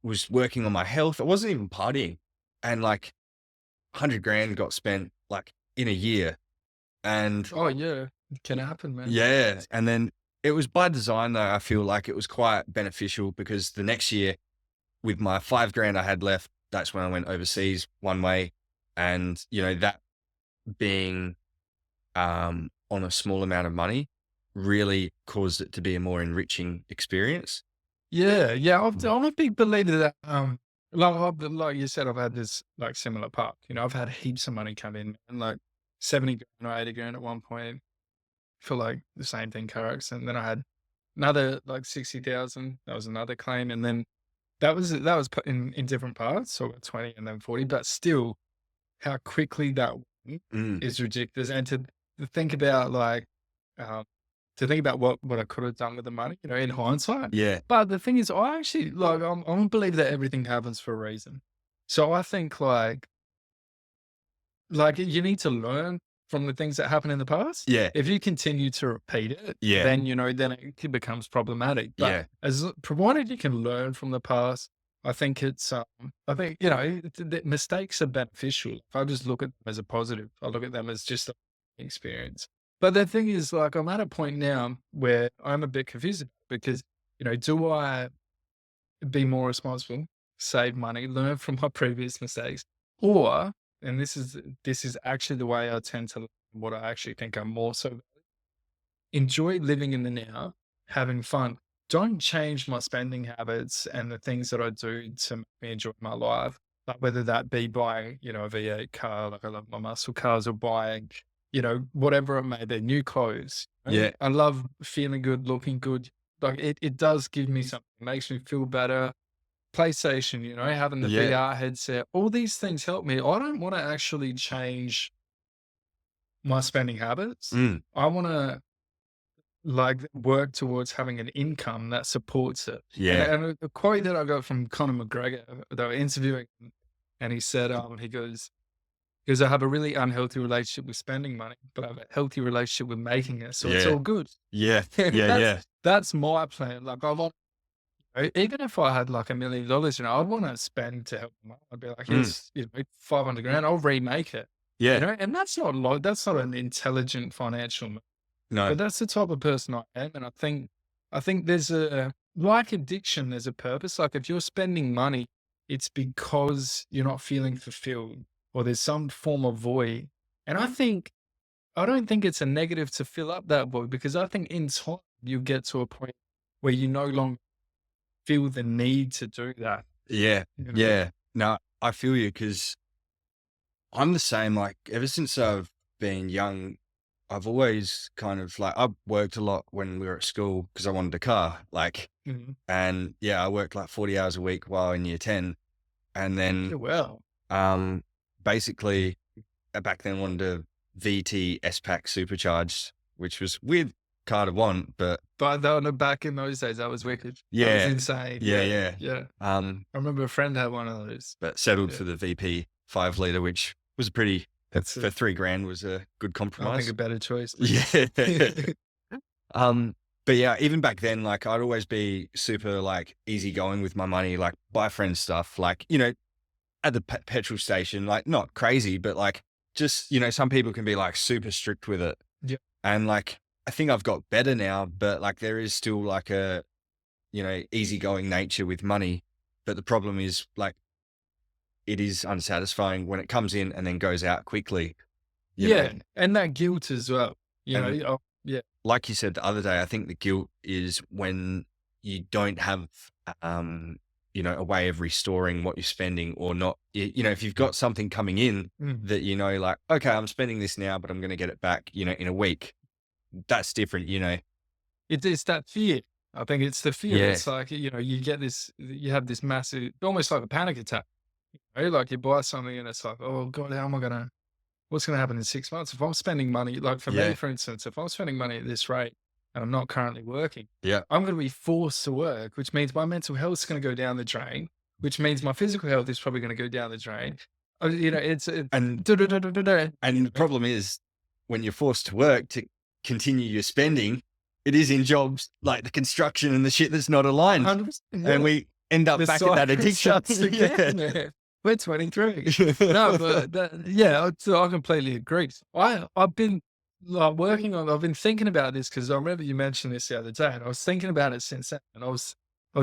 Speaker 2: was working on my health. I wasn't even partying, and like 100 grand got spent like in a year. And
Speaker 1: Oh yeah, it can happen, man.
Speaker 2: yeah, and then it was by design though. I feel like it was quite beneficial because the next year with my 5 grand I had left, that's when I went overseas one way. And, that being on a small amount of money really caused it to be a more enriching experience.
Speaker 1: Yeah, yeah. I'm a big believer that like you said, I've had this like similar path. I've had heaps of money come in and like 70 grand or 80 grand at one point for like the same thing, Carracks. And then I had another like 60,000. That was another claim. And then that was put in different parts, so 20 and then 40, but still how quickly that went
Speaker 2: Mm,
Speaker 1: is ridiculous. And to think about like to think about what I could have done with the money, in hindsight.
Speaker 2: yeah,
Speaker 1: But the thing is, I actually like I'm a believer that everything happens for a reason. So I think like you need to learn from the things that happened in the past.
Speaker 2: yeah,
Speaker 1: If you continue to repeat it,
Speaker 2: yeah,
Speaker 1: then it becomes problematic. But
Speaker 2: yeah,
Speaker 1: provided you can learn from the past, I think I think the mistakes are beneficial. If I just look at them as a positive, I look at them as just an experience. But the thing is, like, I'm at a point now where I'm a bit confused because do I be more responsible, save money, learn from my previous mistakes, or and this is actually the way I tend to what I actually think I'm more so enjoy living in the now, having fun. Don't change my spending habits and the things that I do to make me enjoy my life. Like whether that be buying, a V8 car, like I love my muscle cars, or buying, whatever it may be, new clothes.
Speaker 2: yeah,
Speaker 1: I love feeling good, looking good. Like it does give me something, it makes me feel better. PlayStation, having the
Speaker 2: yeah,
Speaker 1: VR headset, all these things help me. I don't want to actually change my spending habits.
Speaker 2: mm,
Speaker 1: I want to like work towards having an income that supports it. And,
Speaker 2: yeah,
Speaker 1: and a quote that I got from Conor McGregor, they were interviewing him, and he said, he goes, I have a really unhealthy relationship with spending money, but I have a healthy relationship with making it. So it's
Speaker 2: yeah,
Speaker 1: all good.
Speaker 2: yeah,
Speaker 1: And
Speaker 2: yeah,
Speaker 1: that's
Speaker 2: yeah,
Speaker 1: that's my plan. Like I want even if I had like $1 million, I'd want to spend to help them out. I'd be like,
Speaker 2: mm,
Speaker 1: here's 500 grand, I'll remake it.
Speaker 2: yeah,
Speaker 1: And that's not an intelligent financial move.
Speaker 2: no,
Speaker 1: But that's the type of person I am, and I think there's like addiction, there's a purpose. Like if you're spending money, it's because you're not feeling fulfilled or there's some form of void. And I don't think it's a negative to fill up that void because I think in time you get to a point where you no longer feel the need to do that.
Speaker 2: yeah,
Speaker 1: You know?
Speaker 2: yeah. No, I feel you because I'm the same. Like ever since I've been young, I've always kind of like I worked a lot when we were at school because I wanted a car. Like,
Speaker 1: Mhm.
Speaker 2: and yeah, I worked like 40 hours a week while in year 10. And then
Speaker 1: Yeah, well,
Speaker 2: um basically back then wanted a VT S Pack supercharged, which was weird. car to want, but
Speaker 1: But back in those days, that was wicked. That was
Speaker 2: yeah,
Speaker 1: insane.
Speaker 2: yeah,
Speaker 1: Yeah,
Speaker 2: yeah.
Speaker 1: yeah.
Speaker 2: Um,
Speaker 1: I remember a friend had one of those.
Speaker 2: but settled
Speaker 1: Yeah.
Speaker 2: for the VP 5 liter, which was a pretty,
Speaker 1: That's
Speaker 2: for $3,000 was a good
Speaker 1: I think
Speaker 2: compromise.
Speaker 1: a better choice.
Speaker 2: Yeah. But yeah, even back then, like I'd always be super like easygoing with my money, like buy friends stuff, like, you know, at the petrol station, like not crazy, but like just, you know, some people can be like super strict with it.
Speaker 1: Yeah.
Speaker 2: And like, I think I've got better now, but like there is still like a, you know, easygoing nature with money. But the problem is like, it is unsatisfying when it comes in and then goes out quickly. You know?
Speaker 1: Yeah, and that guilt as well. You know,
Speaker 2: And
Speaker 1: yeah.
Speaker 2: like you said the other day, I think the guilt is when you don't have, you know, a way of restoring what you're spending or not. You know, if you've got something coming in
Speaker 1: Mm.
Speaker 2: that, you know, like, okay, I'm spending this now, but I'm going to get it back, you know, in a week. That's different, you know?
Speaker 1: It's that fear. I think it's the fear.
Speaker 2: Yeah.
Speaker 1: It's like, you know, you have this massive, almost like a panic attack. You know, like you buy something and it's like, oh God, what's going to happen in 6 months? If I'm spending money, like for
Speaker 2: Yeah.
Speaker 1: me, for instance, if I'm spending money at this rate and I'm not currently working,
Speaker 2: Yeah.
Speaker 1: I'm going to be forced to work, which means my mental health is going to go down the drain, which means my physical health is probably going to go down the drain. You know,
Speaker 2: And
Speaker 1: and
Speaker 2: the problem is when you're forced to work to continue your spending, it is in jobs like the construction and the shit that's not aligned.
Speaker 1: 100%,
Speaker 2: And we end up
Speaker 1: the
Speaker 2: back at that
Speaker 1: cycle
Speaker 2: addiction.
Speaker 1: starts again.
Speaker 2: Yeah.
Speaker 1: We're 23. No, but yeah, I completely agree. I've been like I've been thinking about this because I remember you mentioned this the other day, and I was thinking about it since then. And I was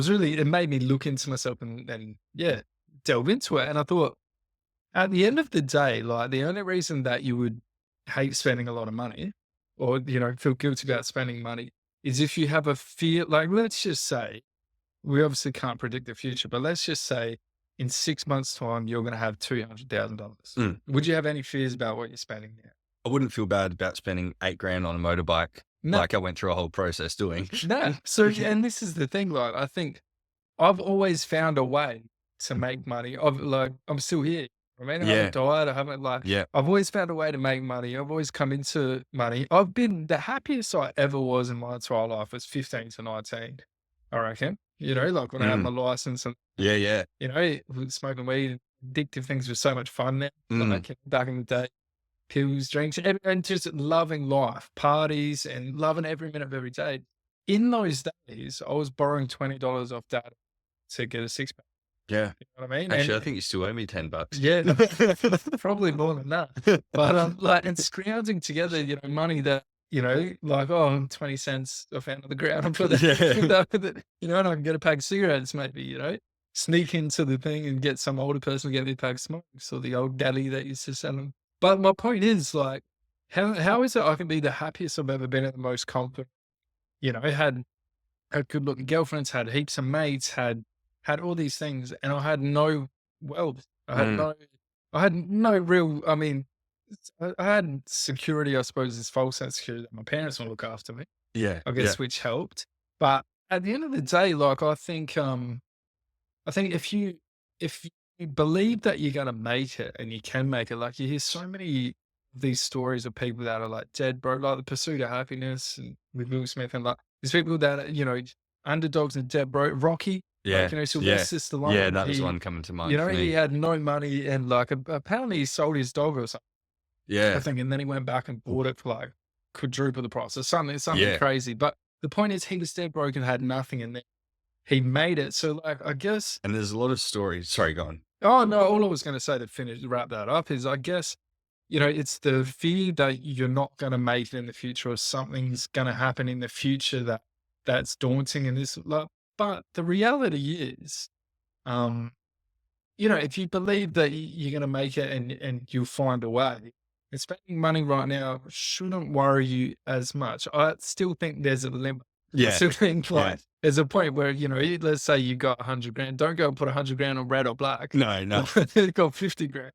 Speaker 1: really, it made me look into myself and yeah, delve into it. And I thought, at the end of the day, like the only reason that you would hate spending a lot of money, or you know, feel guilty about spending money, is if you have a fear. Like, let's just say, we obviously can't predict the future, but let's just say in 6 months' time, you're going to have $200,000.
Speaker 2: Mm.
Speaker 1: Would you have any fears about what you're spending now?
Speaker 2: I wouldn't feel bad about spending $8,000 on a motorbike.
Speaker 1: No.
Speaker 2: Like I went through a whole process doing.
Speaker 1: No. So, and this is the thing, like, I think I've always found a way to make money. I'm still here. I mean, I
Speaker 2: Yeah.
Speaker 1: haven't died. I haven't
Speaker 2: Yeah.
Speaker 1: I've always found a way to make money. I've always come into money. I've been the happiest I ever was in my entire life was 15 to 19, I reckon. You know, like when I had my license and,
Speaker 2: Yeah. Yeah.
Speaker 1: you know, smoking weed, addictive things were so much fun now. Like back in the day, pills, drinks, and just loving life, parties, and loving every minute of every day. In those days, I was borrowing $20 off dad to get a six pack.
Speaker 2: Yeah.
Speaker 1: You know what I mean?
Speaker 2: Actually, I
Speaker 1: And
Speaker 2: think you still owe me $10.
Speaker 1: yeah, probably more than that. But like, and scrounging together, you know, money that, you know, like, oh, 20 cents I found on the ground and put that, you know, and I can get a pack of cigarettes maybe, you know, sneak into the thing and get some older person to get me a pack of smokes or the old daddy that used to sell them. But my point is like, how is it I can be the happiest I've ever been at the most confident? You know, had good looking girlfriends, had heaps of mates, had all these things, and I had no wealth. I had no real, I mean, I had security, I suppose, this false sense of security that my parents will look after me,
Speaker 2: Yeah.
Speaker 1: I guess, which helped. But at the end of the day, like, I think if you believe that you're gonna make it and you can make it, like you hear so many of these stories of people that are like dead broke, like The Pursuit of Happiness and with Will Smith, and like these people that are, you know, underdogs and dead broke. Rocky,
Speaker 2: Yeah.
Speaker 1: like, you know,
Speaker 2: Yeah.
Speaker 1: Sylvester Stallone.
Speaker 2: Yeah. That was
Speaker 1: he,
Speaker 2: one coming to mind.
Speaker 1: you know,
Speaker 2: for
Speaker 1: he
Speaker 2: me.
Speaker 1: had no money and like apparently he sold his dog or something, I
Speaker 2: Yeah.
Speaker 1: think, and then he went back and bought it for like quadruple the price or something
Speaker 2: Yeah.
Speaker 1: crazy. But the point is, he was dead broke and had nothing, and then he made it. So like, I guess.
Speaker 2: And there's a lot of stories. Sorry, go on.
Speaker 1: Oh no, all I was going to say to wrap that up is, I guess, you know, it's the fear that you're not going to make it in the future or something's going to happen in the future that's daunting in this. But the reality is, you know, if you believe that you're going to make it and you'll find a way, and spending money right now shouldn't worry you as much. I still think there's a limit.
Speaker 2: Yeah.
Speaker 1: I still think like
Speaker 2: Yeah.
Speaker 1: there's a point where, you know, let's say you got 100 grand, don't go and put 100 grand on red or black.
Speaker 2: No.
Speaker 1: Got 50 grand.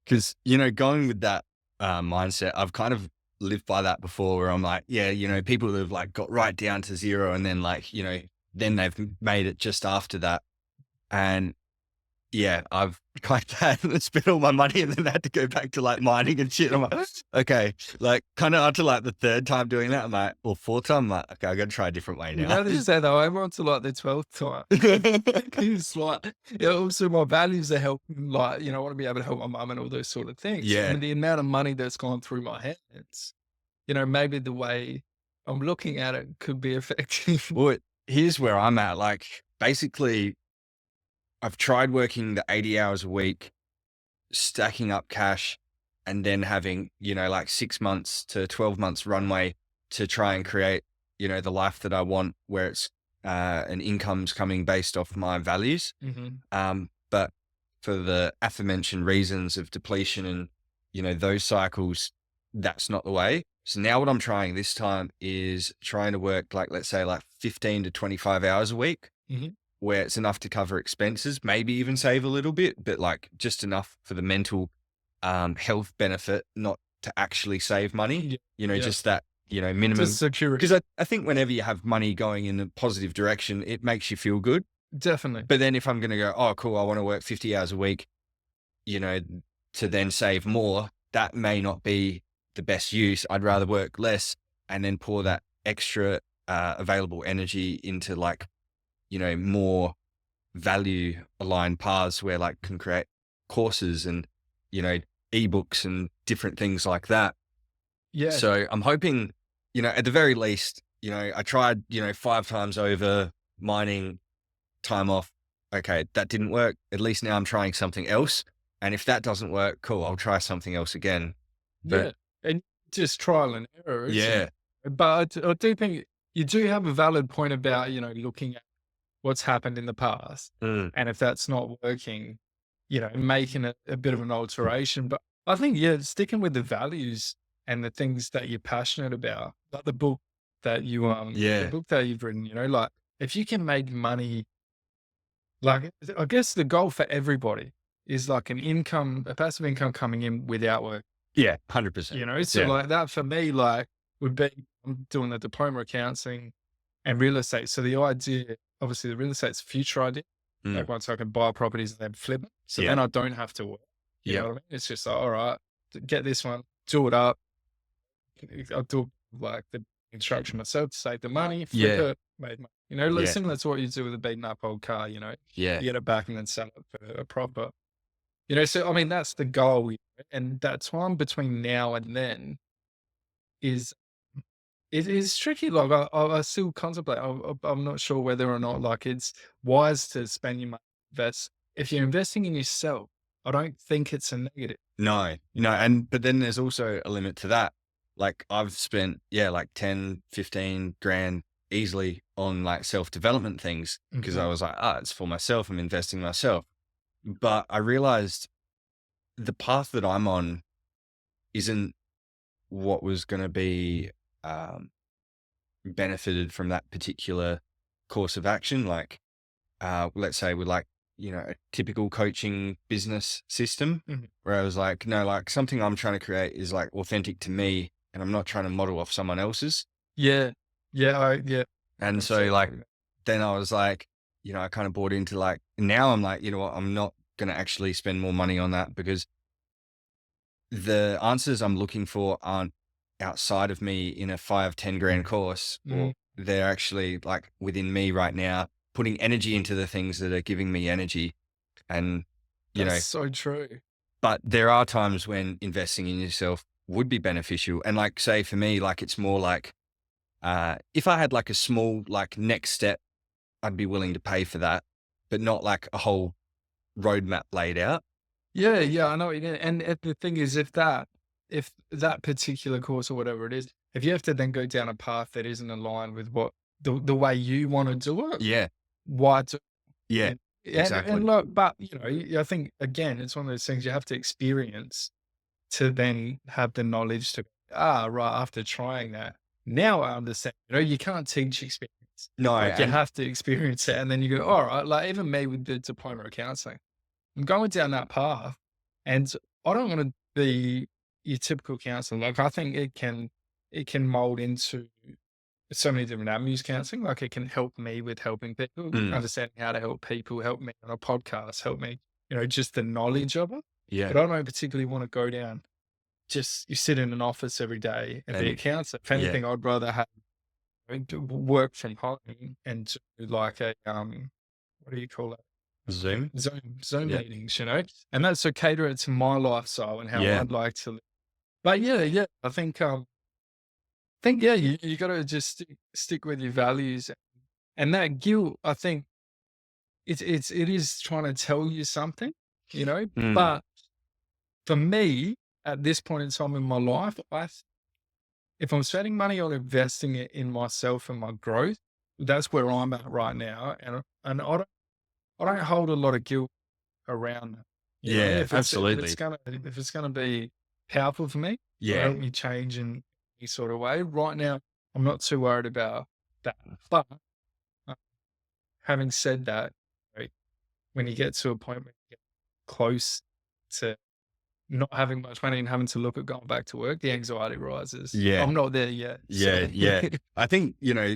Speaker 2: Because, you know, going with that mindset, I've kind of lived by that before where I'm like, yeah, you know, people have like got right down to zero and then like, you know, then they've made it just after that. And Yeah, I've like that and spent all my money and then had to go back to like mining and shit. I'm like, okay, like kind of after like the third time doing that, I'm like, or fourth time, I'm like, okay, I got to try a different way
Speaker 1: You
Speaker 2: now.
Speaker 1: know, they say though, I'm on to like the 12th time. It's like, also my values are helping, like, I want to be able to help my mum and all those sort of things. I
Speaker 2: Yeah.
Speaker 1: mean, the amount of money that's gone through my hands, maybe the way I'm looking at it could be effective.
Speaker 2: Well, here's where I'm at. Like, basically, I've tried working the 80 hours a week, stacking up cash, and then having, like 6 months to 12 months runway to try and create, the life that I want where it's an income's coming based off my values.
Speaker 1: Hmm.
Speaker 2: But for the aforementioned reasons of depletion and, those cycles, that's not the way. So now what I'm trying this time is trying to work like, let's say like 15 to 25 hours a week
Speaker 1: Hmm.
Speaker 2: where it's enough to cover expenses, maybe even save a little bit, but like just enough for the mental health benefit, not to actually save money,
Speaker 1: Yeah.
Speaker 2: just that, minimum.
Speaker 1: Just security.
Speaker 2: Because I think whenever you have money going in a positive direction, it makes you feel good.
Speaker 1: Definitely.
Speaker 2: But then if I'm going to go, oh, cool, I want to work 50 hours a week, to then save more, that may not be the best use. I'd rather work less and then pour that extra available energy into like, more value aligned paths where like can create courses and, ebooks and different things like that.
Speaker 1: Yeah.
Speaker 2: So I'm hoping, at the very least, I tried, 5 times over mining time off. Okay, that didn't work. At least now I'm trying something else. And if that doesn't work, cool, I'll try something else again.
Speaker 1: Yeah.
Speaker 2: But
Speaker 1: And just trial and error, isn't
Speaker 2: yeah,
Speaker 1: it? But I do think you do have a valid point about, looking at what's happened in the past.
Speaker 2: mm,
Speaker 1: And if that's not working, making a bit of an alteration. But I think, sticking with the values and the things that you're passionate about, like the book that the
Speaker 2: yeah,
Speaker 1: book that you've written, like if you can make money, like I guess the goal for everybody is like a passive income coming in without work,
Speaker 2: yeah, 100%.
Speaker 1: so
Speaker 2: Yeah,
Speaker 1: like that for me, like would be, I'm doing the diploma of counseling and real estate. So the idea, obviously the real estate's a future idea. Like
Speaker 2: mm,
Speaker 1: once I can buy properties and then flip it. So
Speaker 2: yeah,
Speaker 1: then I don't have to work. You
Speaker 2: yeah,
Speaker 1: know what I mean? It's just like, all right, get this one, do it up. I'll do like the construction myself to save the money, flip
Speaker 2: yeah,
Speaker 1: it, made money. Like
Speaker 2: yeah,
Speaker 1: similar to what you do with a beaten up old car,
Speaker 2: yeah.
Speaker 1: you get it back and then sell it for a profit. So I mean that's the goal. And that time between now and then is it is tricky. Like I still contemplate. I'm not sure whether or not like it's wise to spend your money, invest. If you're investing in yourself, I don't think it's a negative.
Speaker 2: No, but then there's also a limit to that. Like I've spent, like 10, 15 grand easily on like self-development things because I
Speaker 1: Mhm.
Speaker 2: was like, it's for myself. I'm investing in myself. But I realized the path that I'm on isn't what was going to be um, benefited from that particular course of action. Like, let's say with like, a typical coaching business system
Speaker 1: Mhm.
Speaker 2: where I was like, no, like something I'm trying to create is like authentic to me and I'm not trying to model off someone else's.
Speaker 1: Yeah, yeah.
Speaker 2: And
Speaker 1: I'm
Speaker 2: so
Speaker 1: so
Speaker 2: like, then I was like, I kind of bought into like, now I'm like, you know what, I'm not going to actually spend more money on that because the answers I'm looking for aren't outside of me in a 5, 10 grand course,
Speaker 1: Mhm.
Speaker 2: or they're actually like within me right now, putting energy into the things that are giving me energy. And, you
Speaker 1: That's
Speaker 2: know,
Speaker 1: so true.
Speaker 2: but there are times when investing in yourself would be beneficial. And like, say for me, like, it's more like, if I had like a small, like next step, I'd be willing to pay for that, but not like a whole roadmap laid out.
Speaker 1: Yeah, I know what you mean. And the thing is, if that particular course or whatever it is, if you have to then go down a path that isn't aligned with what the way you want to do it,
Speaker 2: Yeah.
Speaker 1: why do
Speaker 2: Yeah.
Speaker 1: and
Speaker 2: Exactly.
Speaker 1: look, but I think again, it's one of those things you have to experience to then have the knowledge to right after trying that. Now I understand. You can't teach experience.
Speaker 2: No.
Speaker 1: Like you
Speaker 2: And
Speaker 1: have to experience it, and then you go, all right. Like even me with the diploma of counseling. I'm going down that path, and I don't want to be your typical counselor. Like I think it can mold into so many different avenues. Counseling, like it can help me with helping people,
Speaker 2: mm,
Speaker 1: understanding how to help people, help me on a podcast, help me. just the knowledge of it.
Speaker 2: Yeah.
Speaker 1: But I don't particularly want to go down. Just you sit in an office every day and be a
Speaker 2: And
Speaker 1: counselor. If
Speaker 2: yeah.
Speaker 1: anything, I'd rather have to work from home and do like a what do you call it?
Speaker 2: Zoom.
Speaker 1: Zoom
Speaker 2: Yeah.
Speaker 1: meetings, and that's to cater it to my lifestyle and how
Speaker 2: Yeah.
Speaker 1: I'd like to live. But yeah, I think yeah, you got to just stick with your values, and that guilt. I think it is trying to tell you something,
Speaker 2: Mm.
Speaker 1: But for me, at this point in time in my life, if I'm spending money on investing it in myself and my growth, that's where I'm at right now, and I don't hold a lot of guilt around that.
Speaker 2: Yeah,
Speaker 1: If
Speaker 2: absolutely.
Speaker 1: if it's gonna be powerful for me, or
Speaker 2: Yeah.
Speaker 1: help me change in any sort of way. Right now, I'm not too worried about that. But uh, having said that, right, when you get to a point where you get close to not having much money and having to look at going back to work, the anxiety rises.
Speaker 2: Yeah.
Speaker 1: I'm not there yet.
Speaker 2: Yeah.
Speaker 1: So.
Speaker 2: Yeah. I think,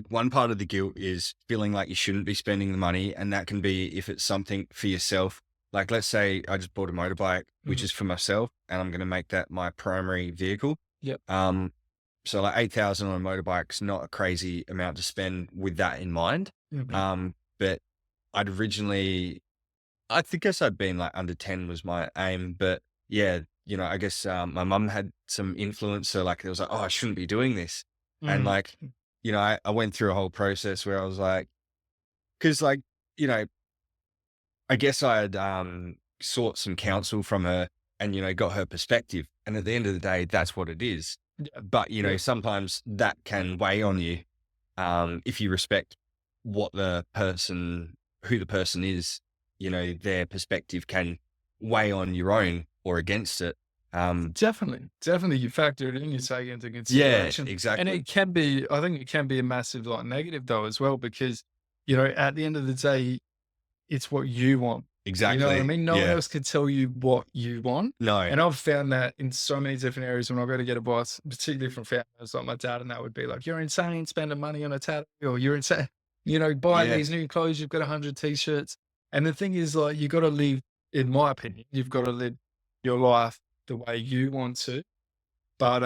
Speaker 2: one part of the guilt is feeling like you shouldn't be spending the money. And that can be if it's something for yourself. Like, let's say I just bought a motorbike, which
Speaker 1: Mhm.
Speaker 2: is for myself, and I'm going to make that my primary vehicle.
Speaker 1: Yep.
Speaker 2: So like 8,000 on a motorbike's not a crazy amount to spend with that in mind.
Speaker 1: Mhm.
Speaker 2: But I guess I'd been like under 10 was my aim, but yeah, I guess, my mum had some influence. So like, it was like, oh, I shouldn't be doing this. And
Speaker 1: Mhm.
Speaker 2: like, I went through a whole process where I was like, cause like, you know, I guess I had, sought some counsel from her and, got her perspective. And at the end of the day, that's what it is.
Speaker 1: Yeah.
Speaker 2: But,
Speaker 1: Yeah.
Speaker 2: sometimes that can weigh on you, if you respect who the person is, their perspective can weigh on your own or against it.
Speaker 1: Definitely you factor it in, you take it into
Speaker 2: Yeah,
Speaker 1: consideration. And
Speaker 2: exactly.
Speaker 1: I think it can be a massive like negative though as well, because, at the end of the day, it's what you want. You know what I
Speaker 2: Exactly.
Speaker 1: mean? No one
Speaker 2: Yeah.
Speaker 1: else can tell you what you want.
Speaker 2: No.
Speaker 1: And I've found that in so many different areas when I go to get advice, particularly from families like my dad, and that would be like, you're insane spending money on a tattoo, or you're insane, buying
Speaker 2: Yeah.
Speaker 1: these new clothes, you've got 100 t-shirts. And the thing is, like, you got to live, in my opinion, you've got to live your life the way you want to. But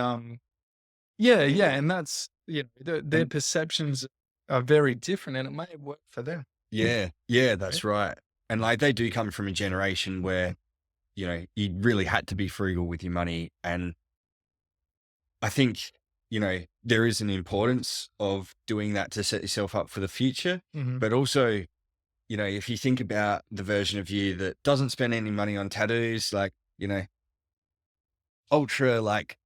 Speaker 1: yeah, and that's their
Speaker 2: And
Speaker 1: perceptions are very different, and it may work for them.
Speaker 2: yeah, that's right. And like they do come from a generation where, you really had to be frugal with your money. And I think, there is an importance of doing that to set yourself up for the future.
Speaker 1: Mhm.
Speaker 2: But also, if you think about the version of you that doesn't spend any money on tattoos, like, ultra, like,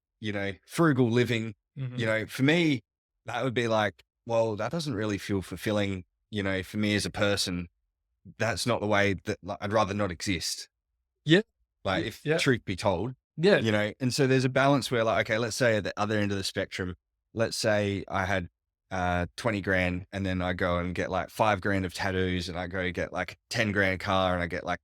Speaker 2: frugal living,
Speaker 1: Mhm.
Speaker 2: for me, that would be like, well, that doesn't really feel fulfilling, for me as a person. That's not the way that like, I'd rather not exist.
Speaker 1: Yeah,
Speaker 2: Like, if
Speaker 1: yeah,
Speaker 2: truth be told,
Speaker 1: yeah.
Speaker 2: and so there's a balance where like, okay, let's say at the other end of the spectrum, let's say I had 20 grand and then I go and get like 5 grand of tattoos and I go get like 10 grand car and I get like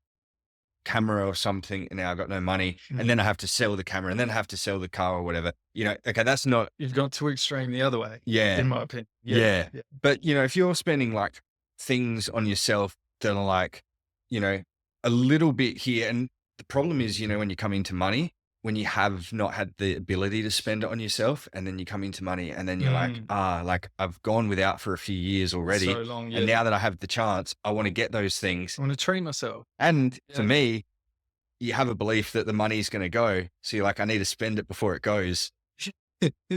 Speaker 2: camera or something and now I've got no money and then I have to sell the camera and then I have to sell the car or whatever, okay, that's not,
Speaker 1: You've got too extreme the other way,
Speaker 2: yeah,
Speaker 1: in my opinion.
Speaker 2: yeah.
Speaker 1: Yeah.
Speaker 2: But, if you're spending like things on yourself that are like, a little bit here. And the problem is, when you come into money, when you have not had the ability to spend it on yourself and then you come into money and then you're like, like I've gone without for a few years already.
Speaker 1: So long,
Speaker 2: And
Speaker 1: yeah.
Speaker 2: now that I have the chance, I want to get those things.
Speaker 1: I want to treat myself.
Speaker 2: And for
Speaker 1: Yeah.
Speaker 2: me, you have a belief that the money's going to go. So you're like, I need to spend it before it goes,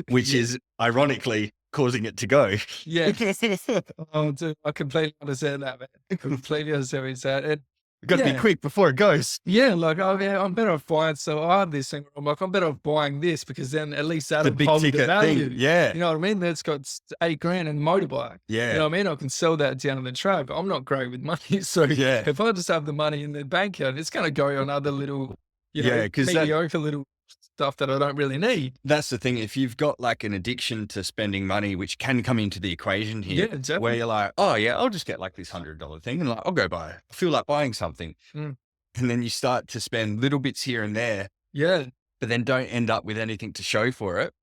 Speaker 2: which
Speaker 1: Yeah.
Speaker 2: is ironically causing it to go.
Speaker 1: Yeah. Oh, dude, I completely understand that, man. I completely understand what you're saying. And
Speaker 2: You've got to be
Speaker 1: yeah,
Speaker 2: quick before it goes.
Speaker 1: yeah, like, oh, yeah, I'm better off buying. So I have this thing where I'm like, I'm better off buying this because then at least
Speaker 2: The
Speaker 1: that'll
Speaker 2: big
Speaker 1: hold the
Speaker 2: ticket
Speaker 1: value.
Speaker 2: thing. Yeah.
Speaker 1: You know what I mean? That's got 8 grand in motorbike. You
Speaker 2: Yeah.
Speaker 1: know what I mean? I can sell that down the track, but I'm not great with money. So
Speaker 2: Yeah.
Speaker 1: if I just have the money in the bank account, it's going to go on other little,
Speaker 2: Yeah, 'cause that-
Speaker 1: mediocre little stuff that I don't really need.
Speaker 2: That's the thing. If you've got like an addiction to spending money, which can come into the equation
Speaker 1: Yeah,
Speaker 2: here,
Speaker 1: definitely.
Speaker 2: where you're like, oh yeah, I'll just get like this $100 thing and like, I'll go buy it. I feel like buying something.
Speaker 1: Mm.
Speaker 2: And then you start to spend little bits here and there,
Speaker 1: Yeah.
Speaker 2: but then don't end up with anything to show for it.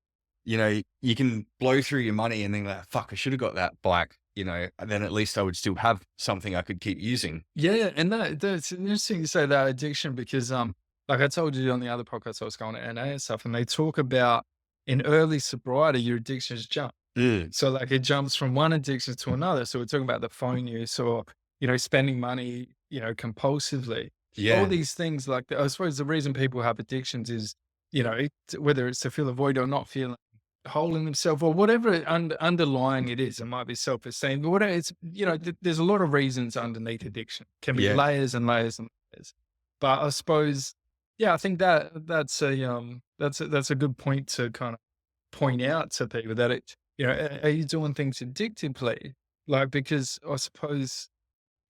Speaker 2: You can blow through your money and then like, fuck, I should have got that bike. then at least I would still have something I could keep using.
Speaker 1: Yeah, and that's interesting you say that addiction because like I told you on the other podcast I was going to NA and stuff, and they talk about in early sobriety your addictions jump.
Speaker 2: Mm,
Speaker 1: So like it jumps from one addiction to another. So we're talking about the phone use or spending money compulsively. All
Speaker 2: yeah,
Speaker 1: these things like I suppose the reason people have addictions is whether it's to fill a void or not feeling whole in themselves or whatever underlying it is. It might be self-esteem, but whatever it's, there's a lot of reasons underneath addiction. Can be
Speaker 2: yeah,
Speaker 1: layers and layers and layers. But I suppose, yeah, I think that's a good point to kind of point out to people that are you doing things addictively? Like, because I suppose,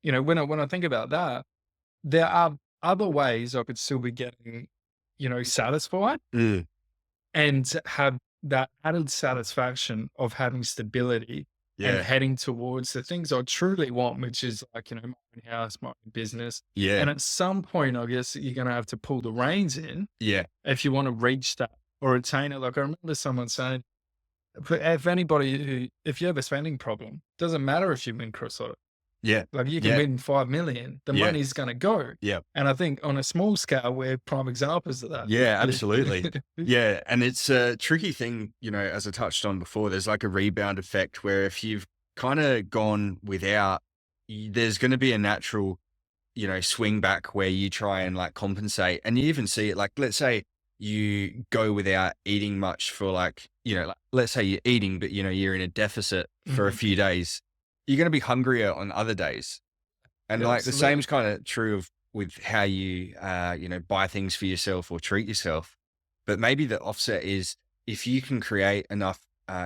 Speaker 1: when I think about that, there are other ways I could still be getting, satisfied
Speaker 2: mm,
Speaker 1: and have that added satisfaction of having stability and
Speaker 2: yeah,
Speaker 1: heading towards the things I truly want, which is like, my own house, my own business.
Speaker 2: yeah,
Speaker 1: And at some point, I guess you're going to have to pull the reins in
Speaker 2: yeah,
Speaker 1: if you want to reach that or attain it. Like I remember someone saying, if anybody if you have a spending problem, doesn't matter if you win cross lotto.
Speaker 2: yeah,
Speaker 1: Like you can
Speaker 2: yeah,
Speaker 1: win 5 million, the
Speaker 2: yeah,
Speaker 1: money's going to go.
Speaker 2: yeah.
Speaker 1: And I think on a small scale, we're prime examples of that.
Speaker 2: Yeah, absolutely. Yeah, and it's a tricky thing, as I touched on before, there's like a rebound effect where if you've kind of gone without, there's going to be a natural, swing back where you try and like compensate. And you even see it like, let's say you go without eating much for like, like, let's say you're eating, but you're in a deficit for a
Speaker 1: Mhm.
Speaker 2: few days. You're going to be hungrier on other days. And
Speaker 1: Yeah,
Speaker 2: like the
Speaker 1: absolutely.
Speaker 2: same's kind of true of with how you, buy things for yourself or treat yourself. But maybe the offset is if you can create enough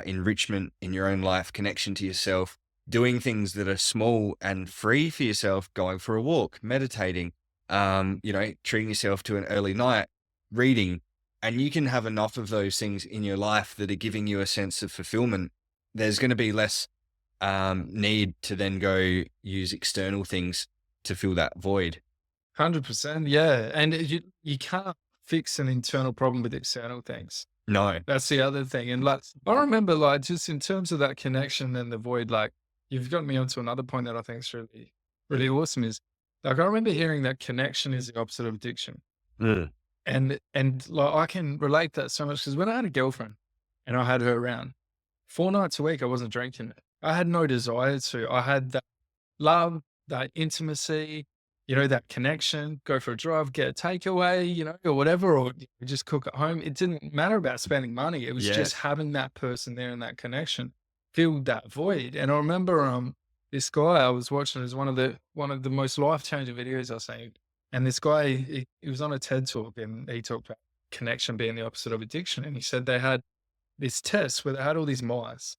Speaker 2: enrichment in your own life, connection to yourself, doing things that are small and free for yourself, going for a walk, meditating, treating yourself to an early night, reading, and you can have enough of those things in your life that are giving you a sense of fulfillment. There's going to be less need to then go use external things to fill that void.
Speaker 1: 100%. Yeah. And you can't fix an internal problem with external things.
Speaker 2: No.
Speaker 1: That's the other thing. And like, I remember, like, just in terms of that connection and the void, like, you've got me onto another point that I think is really, really awesome is like, I remember hearing that connection is the opposite of addiction.
Speaker 2: Mm.
Speaker 1: And like, I can relate that so much because when I had a girlfriend and I had her around 4 nights a week, I wasn't drinking it. I had no desire to. I had that love, that intimacy, that connection, go for a drive, get a takeaway, or whatever, or just cook at home. It didn't matter about spending money. It was
Speaker 2: Yeah.
Speaker 1: just having that person there and that connection filled that void. And I remember this guy I was watching is one of the most life-changing videos I've seen. And this guy, he was on a TED talk and he talked about connection being the opposite of addiction. And he said they had this test where they had all these mice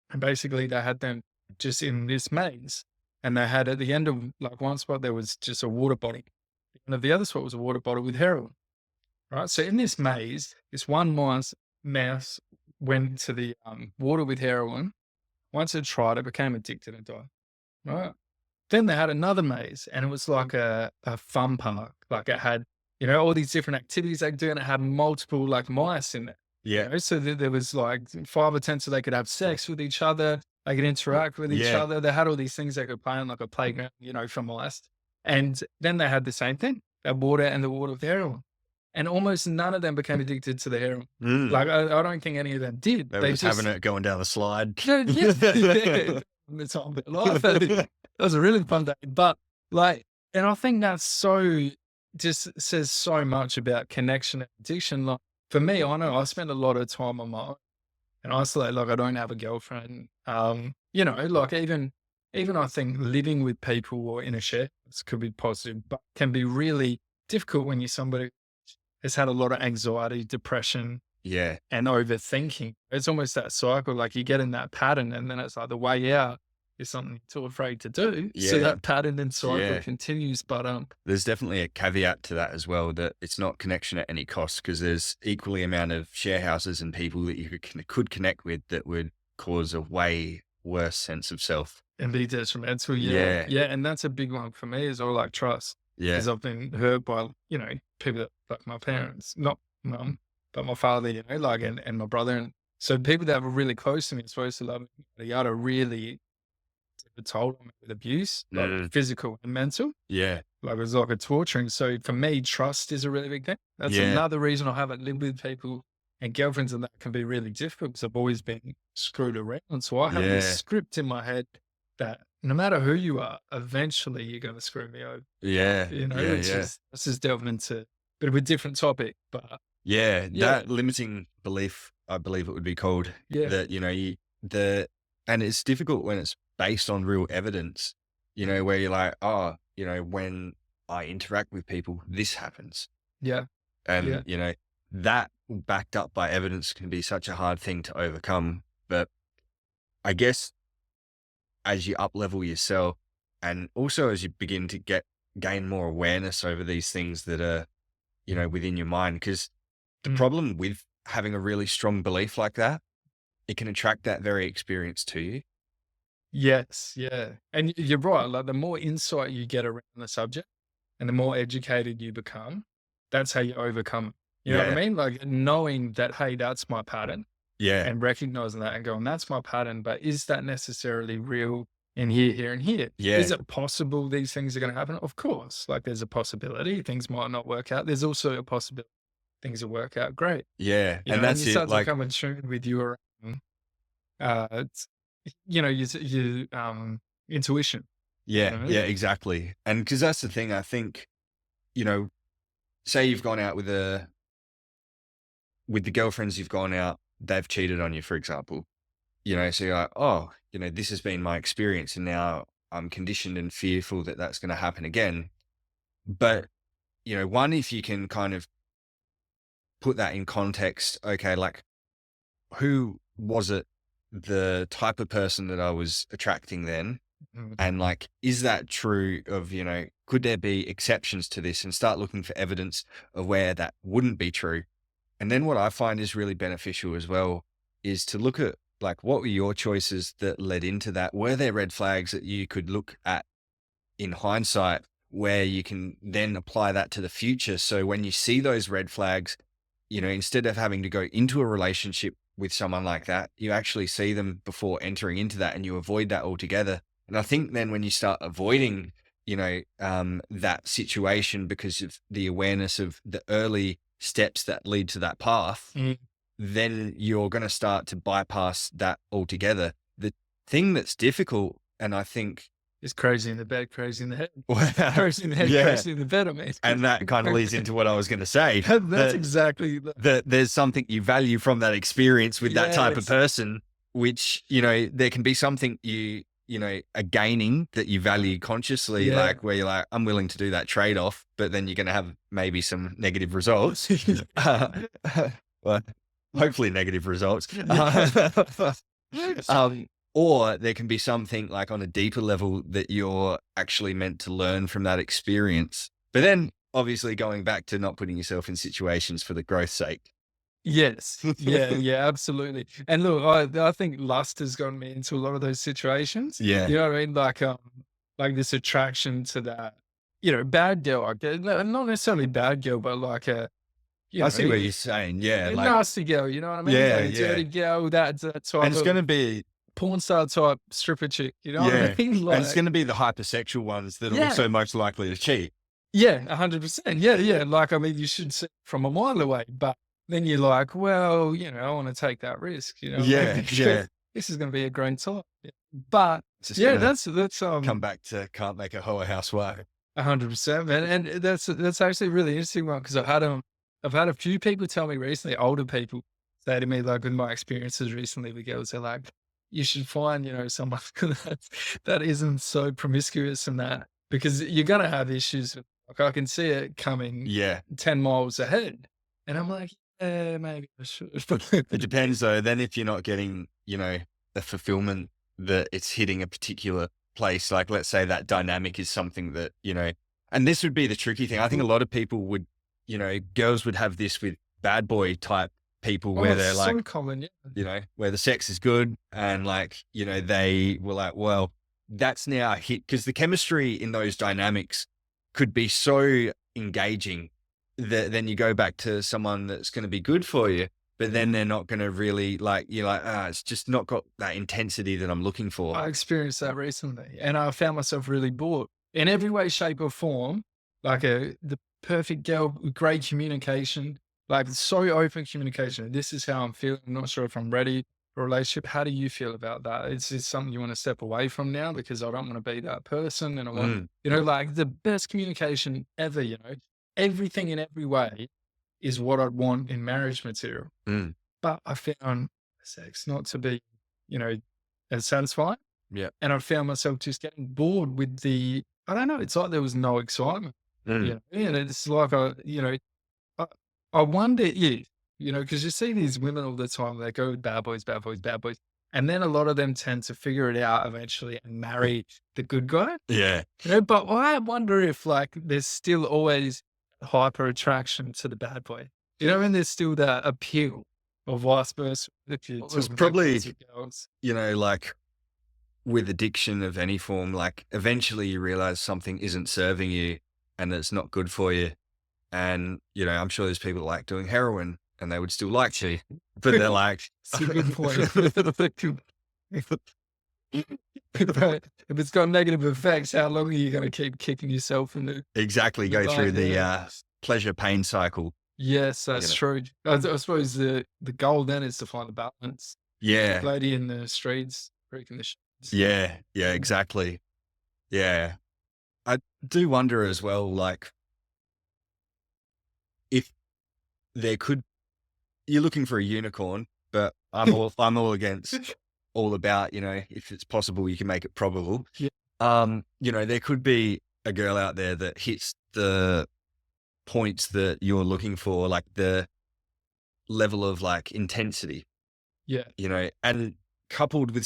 Speaker 1: and basically they had them just in this maze. And they had at the end of like one spot, there was just a water bottle. And at the other spot was a water bottle with heroin. Right. So in this maze, this one mouse went to the water with heroin. Once it tried, it became addicted and died. Right. Then they had another maze and it was like a fun park. Like it had, all these different activities they could do and it had multiple like mice in it.
Speaker 2: Yeah.
Speaker 1: So there was like 5 or 10 so they could have sex with each other. They could interact with each
Speaker 2: Yeah.
Speaker 1: other. They had all these things they could play on like a playground, for mice. And then they had the same thing, that water and the water with heroin. And almost none of them became addicted to the heroin.
Speaker 2: Mm.
Speaker 1: Like I don't think any of them did.
Speaker 2: They were just having it going down the slide.
Speaker 1: Yeah, the time of their life. That was a really fun day. But like, and I think that's so just says so much about connection and addiction. Like for me, I know I spend a lot of time on my own and isolate. Like I don't have a girlfriend. Like even I think living with people or in a share this could be positive, but can be really difficult when you're somebody has had a lot of anxiety, depression,
Speaker 2: Yeah.
Speaker 1: and overthinking. It's almost that cycle, like you get in that pattern and then it's like the way out is something you're too afraid to do. So
Speaker 2: Yeah.
Speaker 1: that pattern and cycle
Speaker 2: Yeah.
Speaker 1: continues. But
Speaker 2: There's definitely a caveat to that as well, that it's not connection at any cost, because there's equally amount of share houses and people that you could connect with that would cause a way worse sense of self.
Speaker 1: and be detrimental.
Speaker 2: Yeah.
Speaker 1: Yeah. And that's a big one for me is all like trust.
Speaker 2: Yeah.
Speaker 1: Because I've been hurt by, people that like my parents, not mum, but my father, and my brother. And so people that were really close to me, supposed to love me, they are really a toll on me with abuse, like
Speaker 2: Mm,
Speaker 1: physical and mental.
Speaker 2: yeah.
Speaker 1: Like it was like a torturing. So for me, trust is a really big thing. That's
Speaker 2: Yeah.
Speaker 1: another reason I haven't lived with people, and girlfriends and that can be really difficult because I've always been screwed around. So I have this
Speaker 2: Yeah.
Speaker 1: script in my head that no matter who you are, eventually you're going to screw me over,
Speaker 2: Yeah. Yeah.
Speaker 1: which
Speaker 2: Yeah.
Speaker 1: is, this is delving into a bit of a different topic, but
Speaker 2: Yeah.
Speaker 1: yeah,
Speaker 2: That limiting belief, I believe it would be called,
Speaker 1: yeah,
Speaker 2: that, and it's difficult when it's based on real evidence, where you're like, oh, when I interact with people, this happens.
Speaker 1: yeah, yeah,
Speaker 2: And, that backed up by evidence can be such a hard thing to overcome. But I guess as you up level yourself and also as you begin to gain more awareness over these things that are, within your mind, because the
Speaker 1: mm,
Speaker 2: problem with having a really strong belief like that, it can attract that very experience to you.
Speaker 1: yes, yeah. And you're right. Like the more insight you get around the subject and the more educated you become, that's how you overcome it. You know what I
Speaker 2: Yeah.
Speaker 1: mean? Like knowing that, hey, that's my pattern
Speaker 2: Yeah.
Speaker 1: and recognizing that and going, that's my pattern, but is that necessarily real in here, here, and here?
Speaker 2: Yeah.
Speaker 1: Is it possible these things are going to happen? Of course. Like there's a possibility things might not work out. There's also a possibility things will work out great.
Speaker 2: Yeah.
Speaker 1: You
Speaker 2: And
Speaker 1: know, and
Speaker 2: that's
Speaker 1: you
Speaker 2: it.
Speaker 1: start to
Speaker 2: Like,
Speaker 1: become in tune with your, it's, intuition. You
Speaker 2: yeah.
Speaker 1: know?
Speaker 2: Yeah, exactly. And because that's the thing, I think, you know, say you've gone out with the girlfriends you've gone out, they've cheated on you, for example. So you're like, oh, this has been my experience, and now I'm conditioned and fearful that that's going to happen again. But, one, if you can kind of put that in context, okay, like who was it, the type of person that I was attracting then?
Speaker 1: Mm,
Speaker 2: And like, is that true of, could there be exceptions to this, and start looking for evidence of where that wouldn't be true? And then what I find is really beneficial as well is to look at like, what were your choices that led into that? Were there red flags that you could look at in hindsight where you can then apply that to the future? So when you see those red flags, instead of having to go into a relationship with someone like that, you actually see them before entering into that and you avoid that altogether. And I think then when you start avoiding, that situation because of the awareness of the early steps that lead to that path,
Speaker 1: mm.
Speaker 2: then you're going to start to bypass that altogether. The thing that's difficult, and I think,
Speaker 1: It's crazy in the bed, crazy in the head.
Speaker 2: well,
Speaker 1: Crazy in the head,
Speaker 2: yeah,
Speaker 1: crazy in the bed, I mean.
Speaker 2: and that kind of leads into what I was going to say.
Speaker 1: That's exactly the
Speaker 2: That there's something you value from that experience with that type of
Speaker 1: yes.
Speaker 2: person, which, there can be something are gaining that you value consciously,
Speaker 1: Yeah.
Speaker 2: like where you're like, I'm willing to do that trade off, but then you're going to have maybe some negative results. Well, hopefully negative results. Or there can be something like on a deeper level that you're actually meant to learn from that experience. But then obviously going back to not putting yourself in situations for the growth's sake.
Speaker 1: Yes. Yeah, yeah, absolutely. And look, I think lust has gotten me into a lot of those situations.
Speaker 2: Yeah.
Speaker 1: You know what I mean? Like this attraction to that, bad girl, I guess. Not necessarily bad girl, but like
Speaker 2: I see what you're saying. Yeah.
Speaker 1: a
Speaker 2: Like,
Speaker 1: nasty girl, you know what I mean?
Speaker 2: yeah,
Speaker 1: Like a
Speaker 2: yeah.
Speaker 1: dirty girl, that type
Speaker 2: And it's
Speaker 1: of
Speaker 2: going to be,
Speaker 1: porn star type stripper chick, you know what
Speaker 2: yeah.
Speaker 1: I mean?
Speaker 2: And it's
Speaker 1: Like,
Speaker 2: going to be the hypersexual ones that are
Speaker 1: yeah.
Speaker 2: also most likely to cheat.
Speaker 1: Yeah, 100%. Yeah, yeah. Like, I mean, you should see it from a mile away, but then you're like, well, I want to take that risk,
Speaker 2: Yeah.
Speaker 1: because
Speaker 2: Yeah.
Speaker 1: this is going to be a great time. Yeah. But
Speaker 2: It's just
Speaker 1: yeah,
Speaker 2: going to
Speaker 1: that's
Speaker 2: come back to can't make a hoe a housewife.
Speaker 1: 100%, man. And that's actually a really interesting one because I've had a few people tell me recently, older people say to me, like with my experiences recently with girls, they're like, you should find, someone that isn't so promiscuous and that because you're gonna have issues. Like I can see it coming
Speaker 2: Yeah.
Speaker 1: 10 miles ahead. And I'm like, yeah, maybe I should.
Speaker 2: It depends though. Then if you're not getting, the fulfillment that it's hitting a particular place, like let's say that dynamic is something that, and this would be the tricky thing. I think a lot of people would, girls would have this with bad boy type people
Speaker 1: Oh,
Speaker 2: where
Speaker 1: it's
Speaker 2: they're
Speaker 1: so
Speaker 2: like,
Speaker 1: common, yeah.
Speaker 2: where the sex is good and like, they were like, well, that's now hit because the chemistry in those dynamics could be so engaging that then you go back to someone that's going to be good for you. but then they're not going to really like, you're like, it's just not got that intensity that I'm looking for.
Speaker 1: I experienced that recently, and I found myself really bored in every way, shape, or form. Like the perfect girl, with great communication, like so open communication. This is how I'm feeling. I'm not sure if I'm ready for a relationship. How do you feel about that? Is this something you want to step away from now because I don't want to be that person, and I want,
Speaker 2: Mm,
Speaker 1: like the best communication ever. Everything in every way is what I'd want in marriage material.
Speaker 2: mm,
Speaker 1: But I found sex not to be, as satisfying.
Speaker 2: yeah.
Speaker 1: And I found myself just getting bored with I don't know, it's like there was no excitement,
Speaker 2: Mm,
Speaker 1: and it's like, I, I wonder if, because you see these women all the time, they go with bad boys, bad boys, bad boys. And then a lot of them tend to figure it out eventually and marry the good guy,
Speaker 2: yeah.
Speaker 1: but I wonder if like there's still always hyper attraction to the bad boy, and there's still that appeal or vice versa. If you're
Speaker 2: Well, it's
Speaker 1: talking about
Speaker 2: probably,
Speaker 1: guys with girls.
Speaker 2: like with addiction of any form, like eventually you realize something isn't serving you and it's not good for you. And, I'm sure there's people that like doing heroin and they would still like to, but they're like,
Speaker 1: It's a good point. But if it's got negative effects, how long are you going to keep kicking yourself in the
Speaker 2: exactly
Speaker 1: the
Speaker 2: go through
Speaker 1: diet?
Speaker 2: the
Speaker 1: Yeah.
Speaker 2: pleasure pain cycle.
Speaker 1: Yes,
Speaker 2: You
Speaker 1: that's
Speaker 2: know,
Speaker 1: true. I suppose the goal then is to find the balance.
Speaker 2: yeah,
Speaker 1: Lady in the streets, breaking the sheets.
Speaker 2: yeah, yeah,
Speaker 1: Yeah.
Speaker 2: exactly. Yeah. I do wonder as well, like if there could, you're looking for a unicorn, but I'm all against all about, if it's possible, you can make it probable.
Speaker 1: Yeah.
Speaker 2: There could be a girl out there that hits the points that you're looking for, like the level of like intensity,
Speaker 1: Yeah.
Speaker 2: and coupled with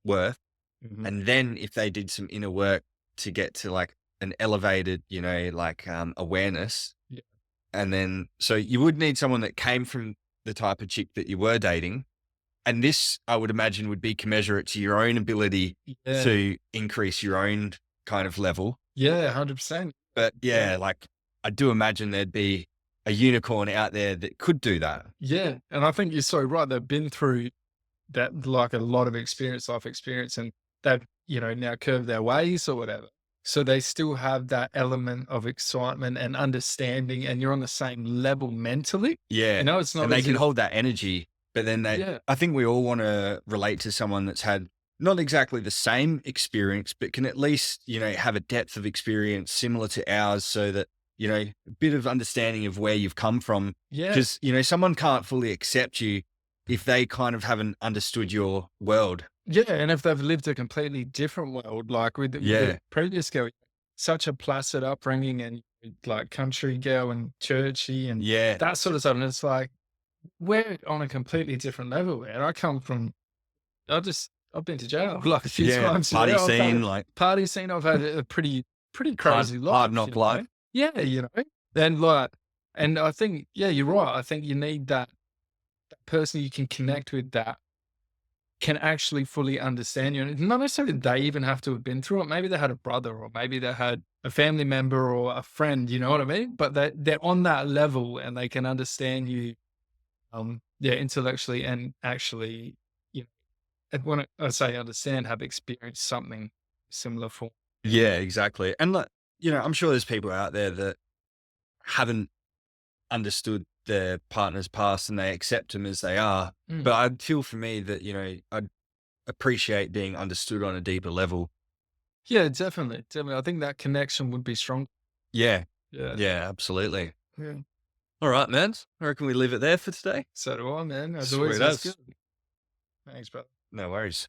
Speaker 2: worth.
Speaker 1: Mhm.
Speaker 2: And then if they did some inner work to get to like an elevated, awareness,
Speaker 1: Yeah.
Speaker 2: and then, so you would need someone that came from the type of chick that you were dating. And this, I would imagine, would be commensurate to your own ability
Speaker 1: Yeah.
Speaker 2: to increase your own kind of level.
Speaker 1: Yeah, 100%.
Speaker 2: But
Speaker 1: Yeah.
Speaker 2: yeah, like I do imagine there'd be a unicorn out there that could do that.
Speaker 1: Yeah, and I think you're so right. They've been through that, like a lot of life experience, and they've, now curved their ways or whatever. So they still have that element of excitement and understanding, and you're on the same level mentally.
Speaker 2: Yeah.
Speaker 1: It's not
Speaker 2: And they
Speaker 1: as
Speaker 2: can
Speaker 1: if,
Speaker 2: hold that energy, but then
Speaker 1: yeah,
Speaker 2: I think we all want to relate to someone that's had not exactly the same experience, but can at least, have a depth of experience similar to ours so that, a bit of understanding of where you've come from.
Speaker 1: yeah,
Speaker 2: Because, someone can't fully accept you if they kind of haven't understood your world.
Speaker 1: yeah. And if they've lived a completely different world, like with the
Speaker 2: Yeah.
Speaker 1: previous girl, such a placid upbringing and like country girl and churchy and
Speaker 2: Yeah.
Speaker 1: that sort of stuff. And it's like, we're on a completely different level, man. I come from, I've been to jail like a few
Speaker 2: Yeah.
Speaker 1: times.
Speaker 2: Party
Speaker 1: I've had
Speaker 2: scene, like
Speaker 1: party scene. I've had a pretty
Speaker 2: hard,
Speaker 1: crazy life.
Speaker 2: hard knock life.
Speaker 1: Yeah, and like, and I think, yeah, you're right. I think you need that person you can connect with that can actually fully understand you. And it's not necessarily they even have to have been through it. Maybe they had a brother, or maybe they had a family member or a friend. You know what I mean? But they're on that level and they can understand you, yeah, intellectually and actually, you and when I say understand, have experienced something similar for.
Speaker 2: Yeah, exactly. And like, I'm sure there's people out there that haven't understood their partner's past and they accept them as they are.
Speaker 1: Mm.
Speaker 2: But I'd feel for me that, I'd appreciate being understood on a deeper level.
Speaker 1: Yeah, definitely, definitely. I think that connection would be strong.
Speaker 2: Yeah.
Speaker 1: Yeah.
Speaker 2: Yeah, absolutely.
Speaker 1: Yeah.
Speaker 2: All right, man. I reckon we leave it there for today.
Speaker 1: So do I, man. As
Speaker 2: Sweet
Speaker 1: always, that's
Speaker 2: as.
Speaker 1: good. Thanks, brother.
Speaker 2: No worries.